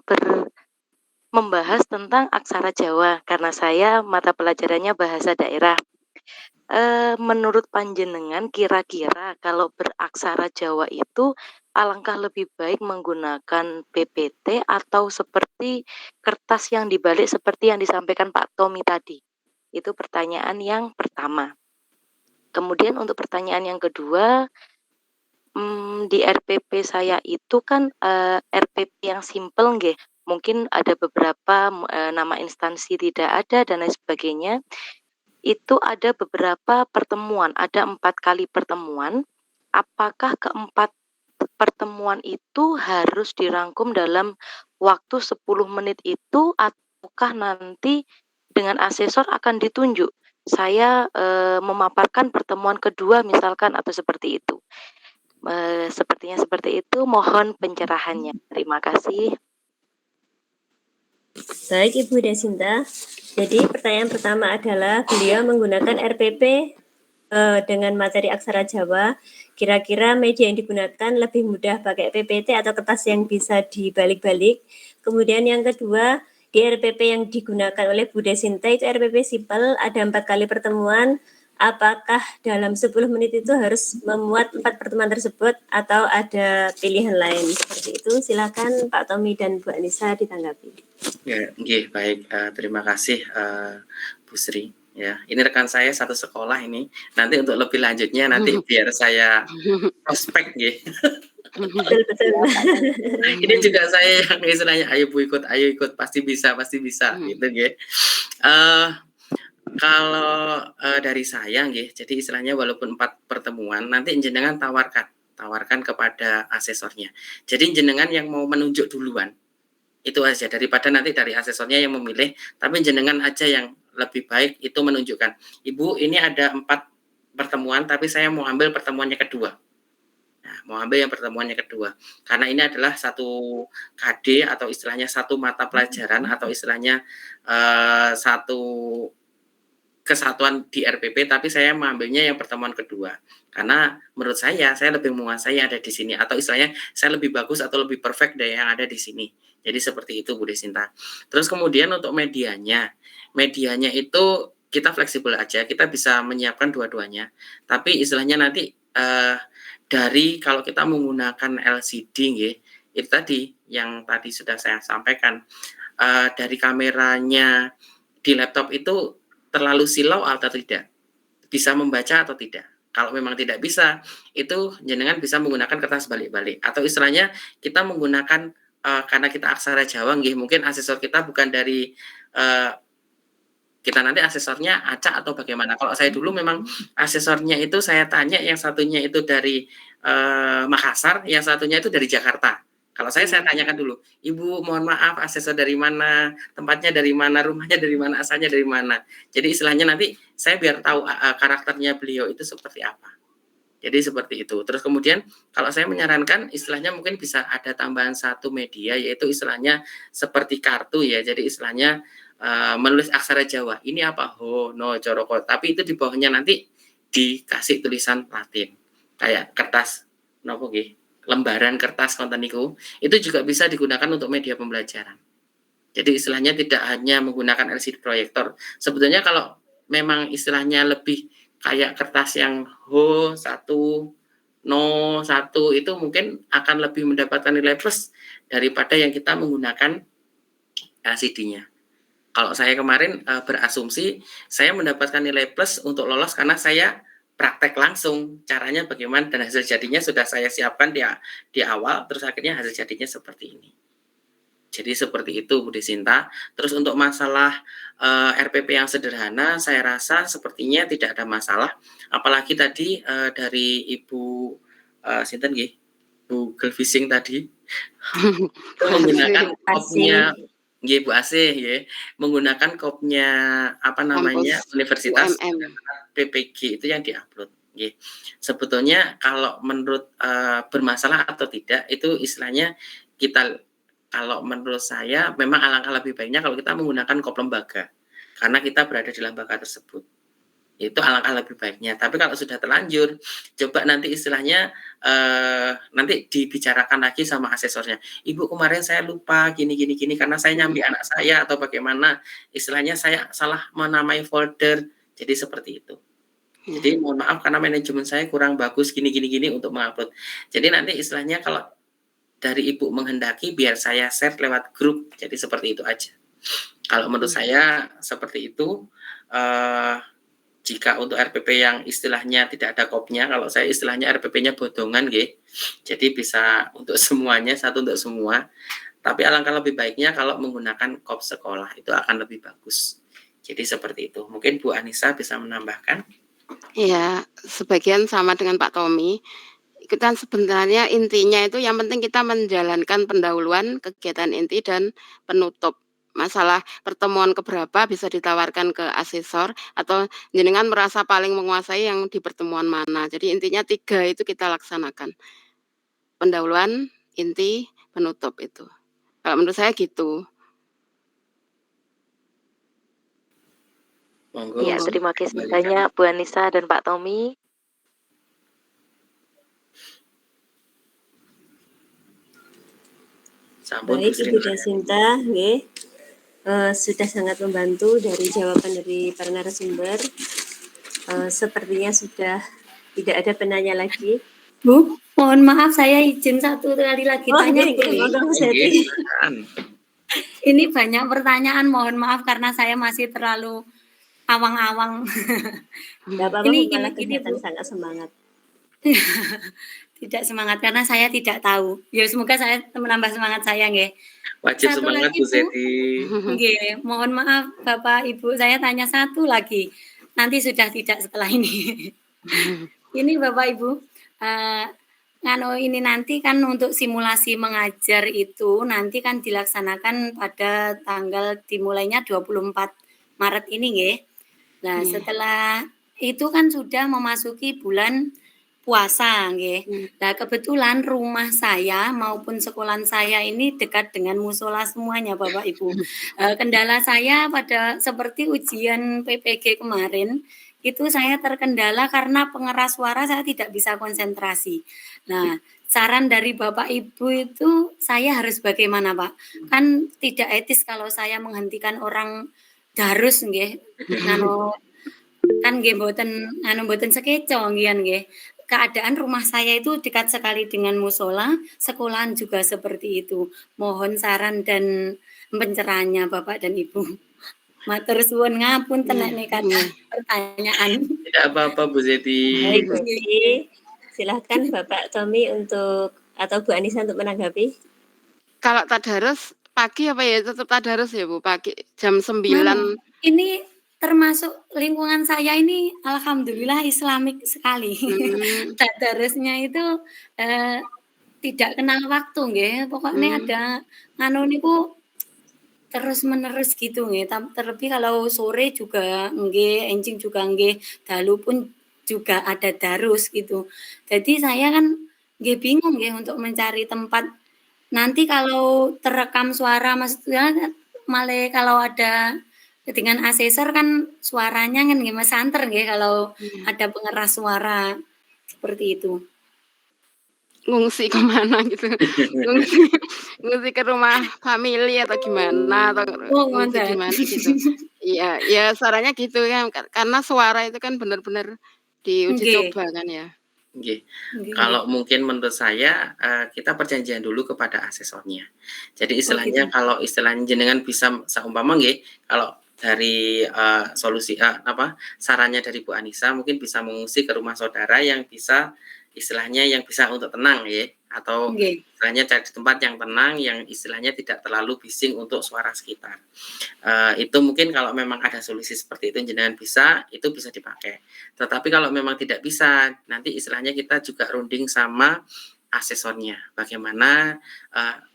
membahas tentang aksara Jawa karena saya mata pelajarannya bahasa daerah. Menurut panjenengan kira-kira kalau beraksara Jawa itu alangkah lebih baik menggunakan PPT atau seperti kertas yang dibalik seperti yang disampaikan Pak Tommy tadi? Itu pertanyaan yang pertama. Kemudian untuk pertanyaan yang kedua, di RPP saya itu kan RPP yang simple nggih. Mungkin ada beberapa nama instansi tidak ada dan lain sebagainya. Itu ada beberapa pertemuan, ada 4 kali pertemuan. Apakah keempat pertemuan itu harus dirangkum dalam waktu 10 menit itu ataukah nanti dengan asesor akan ditunjuk. Saya memaparkan pertemuan kedua misalkan atau seperti itu. Sepertinya seperti itu, mohon pencerahannya. Terima kasih. Baik Ibu Desinta. Jadi pertanyaan pertama adalah beliau menggunakan RPP dengan materi aksara Jawa. Kira-kira media yang digunakan lebih mudah pakai PPT atau kertas yang bisa dibalik-balik. Kemudian yang kedua, di RPP yang digunakan oleh Bu Desinta itu RPP Sipel, ada 4 kali pertemuan. Apakah dalam 10 menit itu harus memuat 4 pertemuan tersebut atau ada pilihan lain seperti itu? Silakan Pak Tommy dan Bu Anissa ditanggapi. Ya, baik. Terima kasih Bu Sri. Ya, ini rekan saya satu sekolah ini. Nanti untuk lebih lanjutnya nanti biar saya prospek, Betul. Ini juga saya yang istilahnya ayo ikut, pasti bisa gitu, kalau dari saya, jadi istilahnya walaupun 4 pertemuan, nanti jenengan tawarkan kepada asesornya. Jadi jenengan yang mau menunjuk duluan, itu aja, daripada nanti dari asesornya yang memilih, tapi jenengan aja yang lebih baik itu menunjukkan, Ibu ini ada 4 pertemuan, tapi saya mau ambil pertemuannya kedua. Nah, mau ambil yang pertemuannya kedua, karena ini adalah satu KD atau istilahnya satu mata pelajaran atau istilahnya satu kesatuan di RPP, tapi saya mengambilnya yang pertemuan kedua. Karena menurut saya lebih menguasai yang ada di sini, atau istilahnya saya lebih bagus atau lebih perfect dari yang ada di sini. Jadi seperti itu Bu Desinta. Terus kemudian untuk medianya itu kita fleksibel aja, kita bisa menyiapkan dua-duanya. Tapi istilahnya nanti dari kalau kita menggunakan LCD, itu tadi yang tadi sudah saya sampaikan, dari kameranya di laptop itu terlalu silau atau tidak, bisa membaca atau tidak. Kalau memang tidak bisa, itu jenengan bisa menggunakan kertas balik-balik, atau istilahnya kita menggunakan karena kita aksara Jawa, mungkin asesor kita bukan dari kita nanti asesornya acak atau bagaimana. Kalau saya dulu memang asesornya itu saya tanya, yang satunya itu dari Makassar, yang satunya itu dari Jakarta. Kalau saya tanyakan dulu, Ibu mohon maaf asesor dari mana, tempatnya dari mana, rumahnya dari mana, asalnya dari mana. Jadi istilahnya nanti saya biar tahu karakternya beliau itu seperti apa. Jadi seperti itu. Terus kemudian kalau saya menyarankan istilahnya mungkin bisa ada tambahan satu media, yaitu istilahnya seperti kartu ya. Jadi istilahnya menulis aksara Jawa. Ini apa? Ho, no, coroko. Tapi itu di bawahnya nanti dikasih tulisan Latin. Kayak kertas, nopo nggih? Lembaran kertas konten itu juga bisa digunakan untuk media pembelajaran. Jadi istilahnya tidak hanya menggunakan LCD proyektor. Sebetulnya kalau memang istilahnya lebih kayak kertas yang ho 1, no 1 itu mungkin akan lebih mendapatkan nilai plus daripada yang kita menggunakan LCD-nya. Kalau saya kemarin berasumsi saya mendapatkan nilai plus untuk lolos karena saya praktek langsung caranya bagaimana, dan hasil jadinya sudah saya siapkan di awal, terus akhirnya hasil jadinya seperti ini. Jadi seperti itu Bu Desinta. Terus untuk masalah RPP yang sederhana, saya rasa sepertinya tidak ada masalah. Apalagi tadi dari Ibu Sinten nggih, Bu Gelfishing tadi itu menggunakan kopnya Bu Asih menggunakan kopnya apa namanya Universitas PPG itu yang diupload. Sebetulnya kalau menurut bermasalah atau tidak itu istilahnya kalau menurut saya memang alangkah lebih baiknya kalau kita menggunakan kop lembaga karena kita berada di lembaga tersebut. Itu alangkah lebih baiknya. Tapi kalau sudah terlanjur, coba nanti istilahnya nanti dibicarakan lagi sama asesornya. Ibu kemarin saya lupa gini karena saya nyambi anak saya atau bagaimana, istilahnya saya salah menamai folder. Jadi seperti itu. Jadi mohon maaf karena manajemen saya kurang bagus gini untuk mengupload. Jadi nanti istilahnya kalau dari Ibu menghendaki biar saya share lewat grup. Jadi seperti itu aja. Kalau menurut saya seperti itu. Jika untuk RPP yang istilahnya tidak ada kopnya, kalau saya istilahnya RPP-nya bodongan, jadi bisa untuk semuanya, satu untuk semua. Tapi alangkah lebih baiknya kalau menggunakan kop sekolah, itu akan lebih bagus. Jadi seperti itu. Mungkin Bu Anissa bisa menambahkan. Iya, sebagian sama dengan Pak Tommy. Kita sebenarnya intinya itu yang penting kita menjalankan pendahuluan, kegiatan inti dan penutup. masalah pertemuan keberapa bisa ditawarkan ke asesor atau jenengan merasa paling menguasai yang di pertemuan mana. Jadi intinya 3 itu kita laksanakan. Pendahuluan, inti, penutup itu. Kalau menurut saya gitu. Monggo. Ya, terima kasih banyak Bu Anissa dan Pak Tommy. Sampun Baik, Bu Ibu Sri. Desinta, nggih. Sudah sangat membantu dari jawaban dari para narasumber. Sepertinya sudah tidak ada penanya lagi. Bu, mohon maaf saya izin satu kali lagi tanya. Monggo, Bu Seti. Ini banyak pertanyaan, mohon maaf karena saya masih terlalu awang-awang. Enggak apa-apa, Ini malah gini, kelihatan Bu. sangat semangat. Tidak semangat karena saya tidak tahu. Ya semoga saya menambah semangat saya nggih. Wajib Satu semangat lagi, Bu Bu. Seti. Nggih, mohon maaf Bapak Ibu, saya tanya satu lagi. Nanti sudah tidak setelah ini. Ini Bapak Ibu, ini nanti kan untuk simulasi mengajar itu nanti kan dilaksanakan pada tanggal dimulainya 24 Maret ini nggih. Nah, setelah itu kan sudah memasuki bulan puasa nggih. Nah, kebetulan rumah saya maupun sekolahan saya ini dekat dengan musola semuanya Bapak Ibu. Kendala saya pada seperti ujian PPG kemarin, itu saya terkendala karena pengeras suara saya tidak bisa konsentrasi. Nah, saran dari Bapak Ibu itu saya harus bagaimana, Pak? Kan tidak etis kalau saya menghentikan orang darus nggih. Kan nggih mboten sekeco nggih. Keadaan rumah saya itu dekat sekali dengan musola, sekolahan juga seperti itu. Mohon saran dan pencerahannya Bapak dan Ibu. Matur suwun ngapunten nek nekat pertanyaan. Tidak apa-apa Bu Seti. Baik, Bu Siti. Silakan Bapak Tommy atau Bu Anissa untuk menanggapi. Kalau tadarus pagi apa ya? Tetap tadarus ya Bu, pagi jam 9. Ini termasuk lingkungan saya ini alhamdulillah Islamik sekali. Tadarusnya itu tidak kenal waktu nggih. Pokoknya ada niku terus-menerus gitu nggih. Terlebih kalau sore juga nggih, enjing juga nggih, dalu pun juga ada darus gitu. Jadi saya kan nggih bingung nggih untuk mencari tempat. Nanti kalau terekam suara maksudnya malah kalau ada dengan asesor kan suaranya kan nggih Mas santer nggih kalau ada pengeras suara seperti itu. Ngungsi ke mana gitu. ngungsi ke rumah family atau gimana atau ngungsi di mana gitu. Iya, ya sarannya gitu kan karena suara itu kan benar-benar diuji coba kan ya. Nggih. Kalau mungkin menurut saya kita perjanjian dulu kepada asesornya. Jadi istilahnya kalau istilahnya jenengan bisa seumpama nggih kalau dari solusi sarannya dari Bu Anissa mungkin bisa mengungsi ke rumah saudara yang bisa istilahnya yang bisa untuk tenang ya atau istilahnya cari tempat yang tenang yang istilahnya tidak terlalu bising untuk suara sekitar. Itu mungkin kalau memang ada solusi seperti itu jenengan bisa, itu bisa dipakai. Tetapi kalau memang tidak bisa, nanti istilahnya kita juga runding sama asesornya. Bagaimana,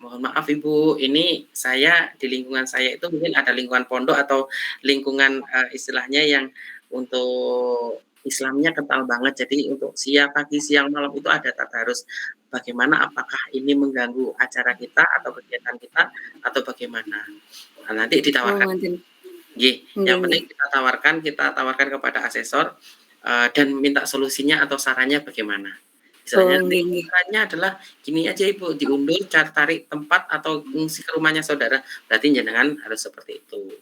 mohon maaf Ibu, ini saya di lingkungan saya itu mungkin ada lingkungan pondok atau lingkungan istilahnya yang untuk Islamnya kental banget. Jadi untuk pagi, siang, malam itu ada tadarus. Bagaimana apakah ini mengganggu acara kita atau kegiatan kita atau bagaimana? Nah, nanti ditawarkan. Yang penting kita tawarkan kepada asesor dan minta solusinya atau sarannya bagaimana. Misalnya sarannya adalah gini aja Ibu, diundur, tarik tempat atau ngungsi ke rumahnya saudara. Berarti jenengan harus seperti itu.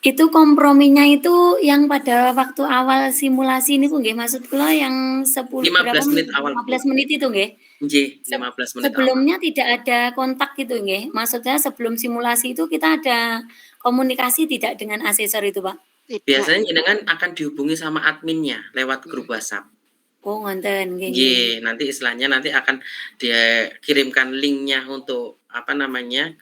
Itu komprominya itu yang pada waktu awal simulasi ini nggih maksud kula yang 15 menit awal. 15 menit itu nggih. Nggih, 15 menit sebelumnya awal. Tidak ada kontak gitu nggih. Maksudnya sebelum simulasi itu kita ada komunikasi tidak dengan asesor itu, Pak? Biasanya jenengan akan dihubungi sama adminnya lewat grup WhatsApp. Oh, ngonten nggih. Nanti istilahnya nanti akan dia kirimkan linknya untuk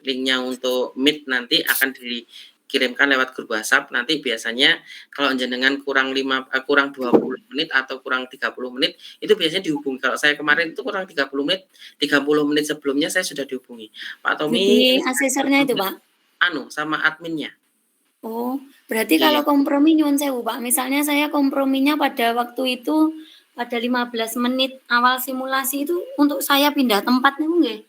linknya untuk Meet nanti akan dikirimkan lewat grup WhatsApp. Nanti biasanya kalau jenengan kurang 20 menit atau kurang 30 menit itu biasanya dihubungi. Kalau saya kemarin itu kurang 30 menit sebelumnya saya sudah dihubungi. Pak Tommy, asesornya itu, Pak. sama adminnya. Oh, berarti Iya. kalau kompromi nyuwun sewu, Pak. Misalnya saya komprominya pada waktu itu pada 15 menit awal simulasi itu untuk saya pindah tempat niku nggih.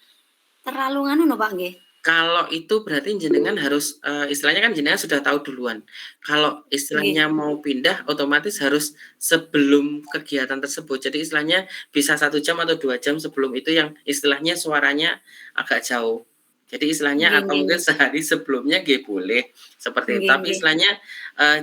Terlalu nganu no, Pak nggih. Kalau itu berarti jenengan harus istilahnya kan jenengan sudah tahu duluan. Kalau istilahnya mau pindah otomatis harus sebelum kegiatan tersebut. Jadi istilahnya bisa 1 jam atau 2 jam sebelum itu yang istilahnya suaranya agak jauh. Jadi istilahnya atau mungkin sehari sebelumnya boleh seperti itu. Tapi istilahnya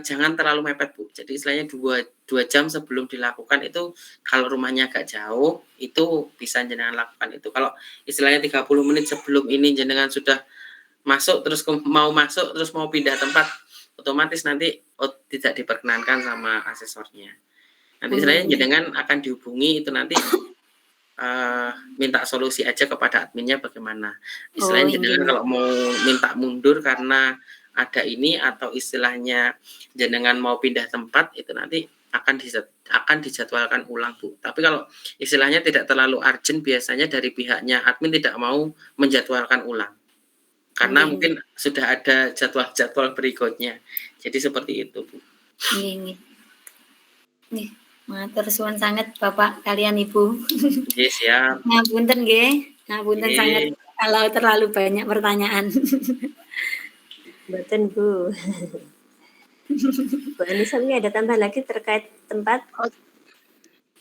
jangan terlalu mepet, Bu. Jadi istilahnya 2 jam sebelum dilakukan itu kalau rumahnya agak jauh itu bisa jenengan lakukan itu. Kalau istilahnya 30 menit sebelum ini jenengan sudah masuk terus mau pindah tempat, otomatis nanti tidak diperkenankan sama asesornya. Nanti istilahnya jenengan akan dihubungi itu nanti minta solusi aja kepada adminnya bagaimana. Istilahnya jenengan kalau mau minta mundur karena ada ini atau istilahnya jenengan mau pindah tempat itu nanti akan dijadwalkan ulang, Bu. Tapi kalau istilahnya tidak terlalu urgent biasanya dari pihaknya admin tidak mau menjadwalkan ulang. Karena mungkin sudah ada jadwal-jadwal berikutnya. Jadi seperti itu, Bu. Nggih. Matur suwun sangat Bapak kalian Ibu. Nggih, siap. Ngapunten nggih. Ngapunten sangat kalau terlalu banyak pertanyaan. Mboten, Bu. Bu Anissa ini ada tambahan lagi terkait tempat?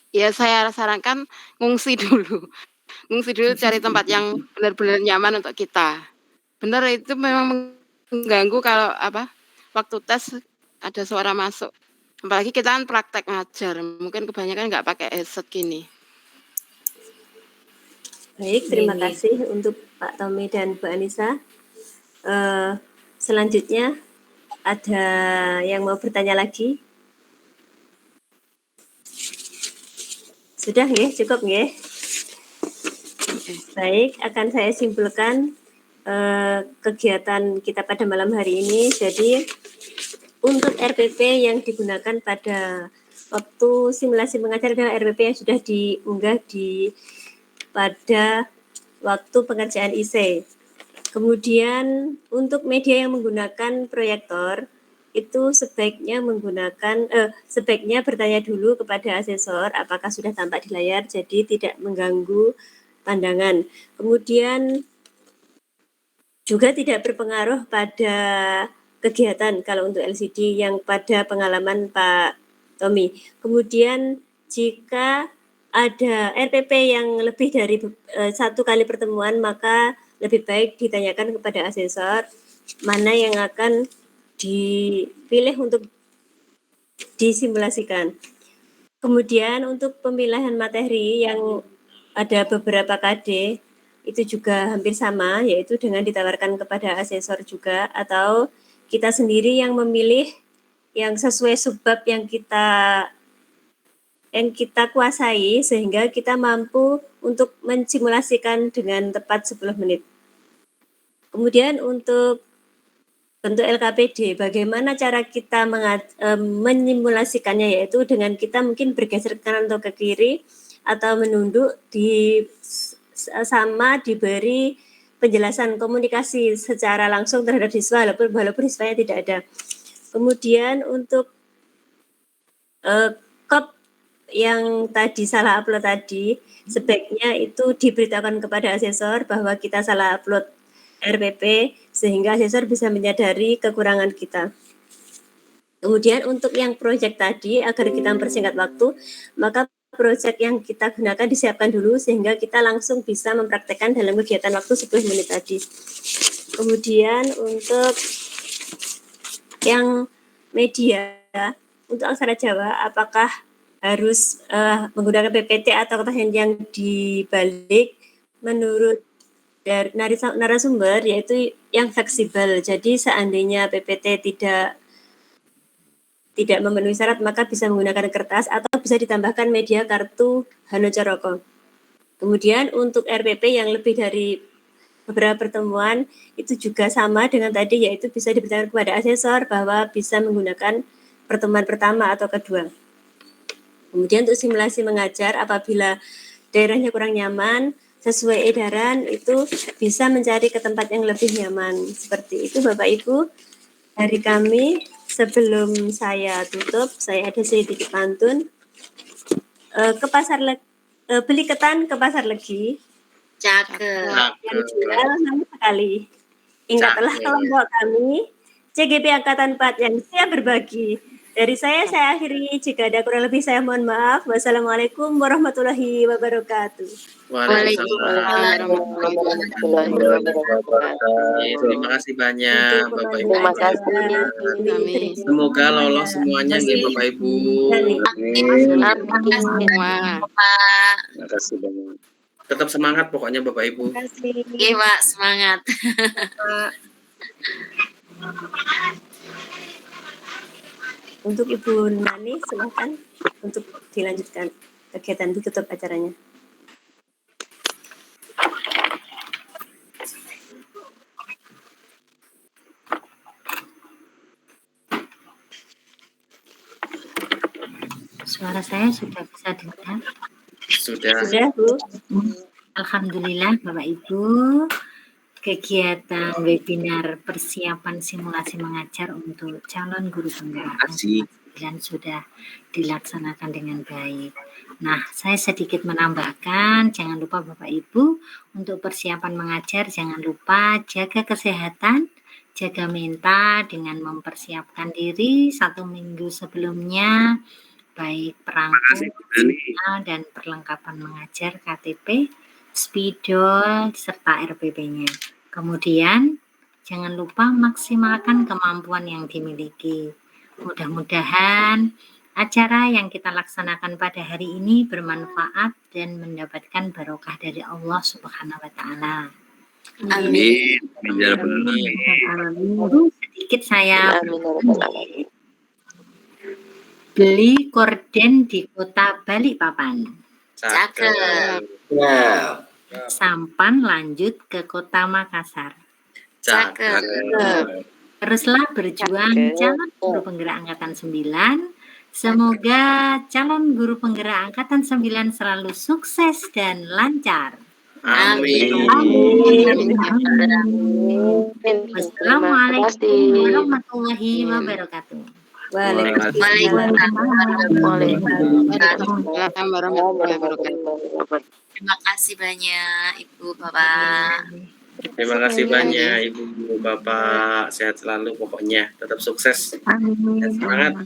Ya, saya sarankan ngungsi dulu. Ngungsi dulu cari tempat yang benar-benar nyaman untuk kita. Benar itu memang mengganggu kalau waktu tes ada suara masuk. Apalagi kita kan praktek ngajar, mungkin kebanyakan nggak pakai headset gini. Baik, terima kasih untuk Pak Tommy dan Bu Anissa. Selanjutnya ada yang mau bertanya lagi? Sudah nggih, cukup nggih. Baik, akan saya simpulkan kegiatan kita pada malam hari ini. Jadi untuk RPP yang digunakan pada waktu simulasi mengajar adalah RPP yang sudah diunggah pada waktu pengerjaan IC. Kemudian untuk media yang menggunakan proyektor itu sebaiknya bertanya dulu kepada asesor apakah sudah tampak di layar, jadi tidak mengganggu pandangan. Kemudian juga tidak berpengaruh pada kegiatan kalau untuk LCD yang pada pengalaman Pak Tommy. Kemudian jika ada RPP yang lebih dari 1 kali pertemuan, maka lebih baik ditanyakan kepada asesor mana yang akan dipilih untuk disimulasikan. Kemudian untuk pemilihan materi yang ada beberapa KD itu juga hampir sama, yaitu dengan ditawarkan kepada asesor juga atau kita sendiri yang memilih yang sesuai subbab yang kita kuasai sehingga kita mampu untuk mensimulasikan dengan tepat 10 menit. Kemudian untuk bentuk LKPD, bagaimana cara kita menyimulasikannya, yaitu dengan kita mungkin bergeser ke kanan atau ke kiri atau menunduk sama diberi penjelasan komunikasi secara langsung terhadap siswa walaupun siswanya tidak ada. Kemudian untuk kop yang tadi salah upload tadi, sebaiknya itu diberitakan kepada asesor bahwa kita salah upload RPP sehingga asesor bisa menyadari kekurangan kita. Kemudian untuk yang proyek tadi, agar kita mempersingkat waktu, maka proyek yang kita gunakan disiapkan dulu sehingga kita langsung bisa mempraktekkan dalam kegiatan waktu 10 menit tadi. Kemudian untuk yang media, untuk aksara Jawa, apakah harus menggunakan PPT atau kertas yang dibalik? Menurut dari narasumber, yaitu yang fleksibel. Jadi seandainya PPT tidak memenuhi syarat, maka bisa menggunakan kertas atau bisa ditambahkan media kartu Hanocaroko. Kemudian untuk RPP yang lebih dari beberapa pertemuan itu juga sama dengan tadi, yaitu bisa diberitakan kepada asesor bahwa bisa menggunakan pertemuan pertama atau kedua. Kemudian untuk simulasi mengajar, apabila daerahnya kurang nyaman, sesuai edaran itu bisa mencari ke tempat yang lebih nyaman. Seperti itu Bapak Ibu, dari kami sebelum saya tutup, saya ada sedikit pantun. Ke pasar beli ketan ke pasar Legi. Cakep. Yang jual namun sekali. Ingatlah kelompok kami, CGP Angkatan 4 yang siap berbagi. Dari saya akhiri. Jika ada kurang lebih saya mohon maaf. Wassalamualaikum warahmatullahi wabarakatuh. Waalaikumsalam warahmatullahi wabarakatuh. Terima kasih banyak Bapak Ibu. Terima kasih. Semoga lolos semuanya nih Bapak Ibu. Terima kasih banyak. Tetap semangat pokoknya Bapak Ibu. Terima kasih. Iya Pak, semangat. Untuk Ibu Nani, silakan untuk dilanjutkan kegiatan ditutup acaranya. Suara saya sudah bisa dengar? Sudah. Sudah, Bu. Alhamdulillah Bapak Ibu, kegiatan webinar persiapan simulasi mengajar untuk calon guru penggerak dan sudah dilaksanakan dengan baik. Nah, saya sedikit menambahkan, jangan lupa Bapak Ibu, untuk persiapan mengajar jangan lupa jaga kesehatan, jaga mental dengan mempersiapkan diri 1 minggu sebelumnya, baik perangkat dan perlengkapan mengajar KTP, spidol, serta RPP-nya. Kemudian, jangan lupa maksimalkan kemampuan yang dimiliki. Mudah-mudahan acara yang kita laksanakan pada hari ini bermanfaat dan mendapatkan barokah dari Allah Subhanahu wa Ta'ala. Amin. Sedikit saya beli korden di kota Balikpapan. Cakep. Sampan lanjut ke kota Makassar. Cakep. Teruslah berjuang calon guru penggerak angkatan 9. Semoga calon guru penggerak angkatan 9 selalu sukses dan lancar. Amin. Wassalamualaikum warahmatullahi wabarakatuh. Terima kasih banyak Ibu Bapak. Terima kasih banyak Ibu Bapak, sehat selalu pokoknya, tetap sukses. Amin. Semangat.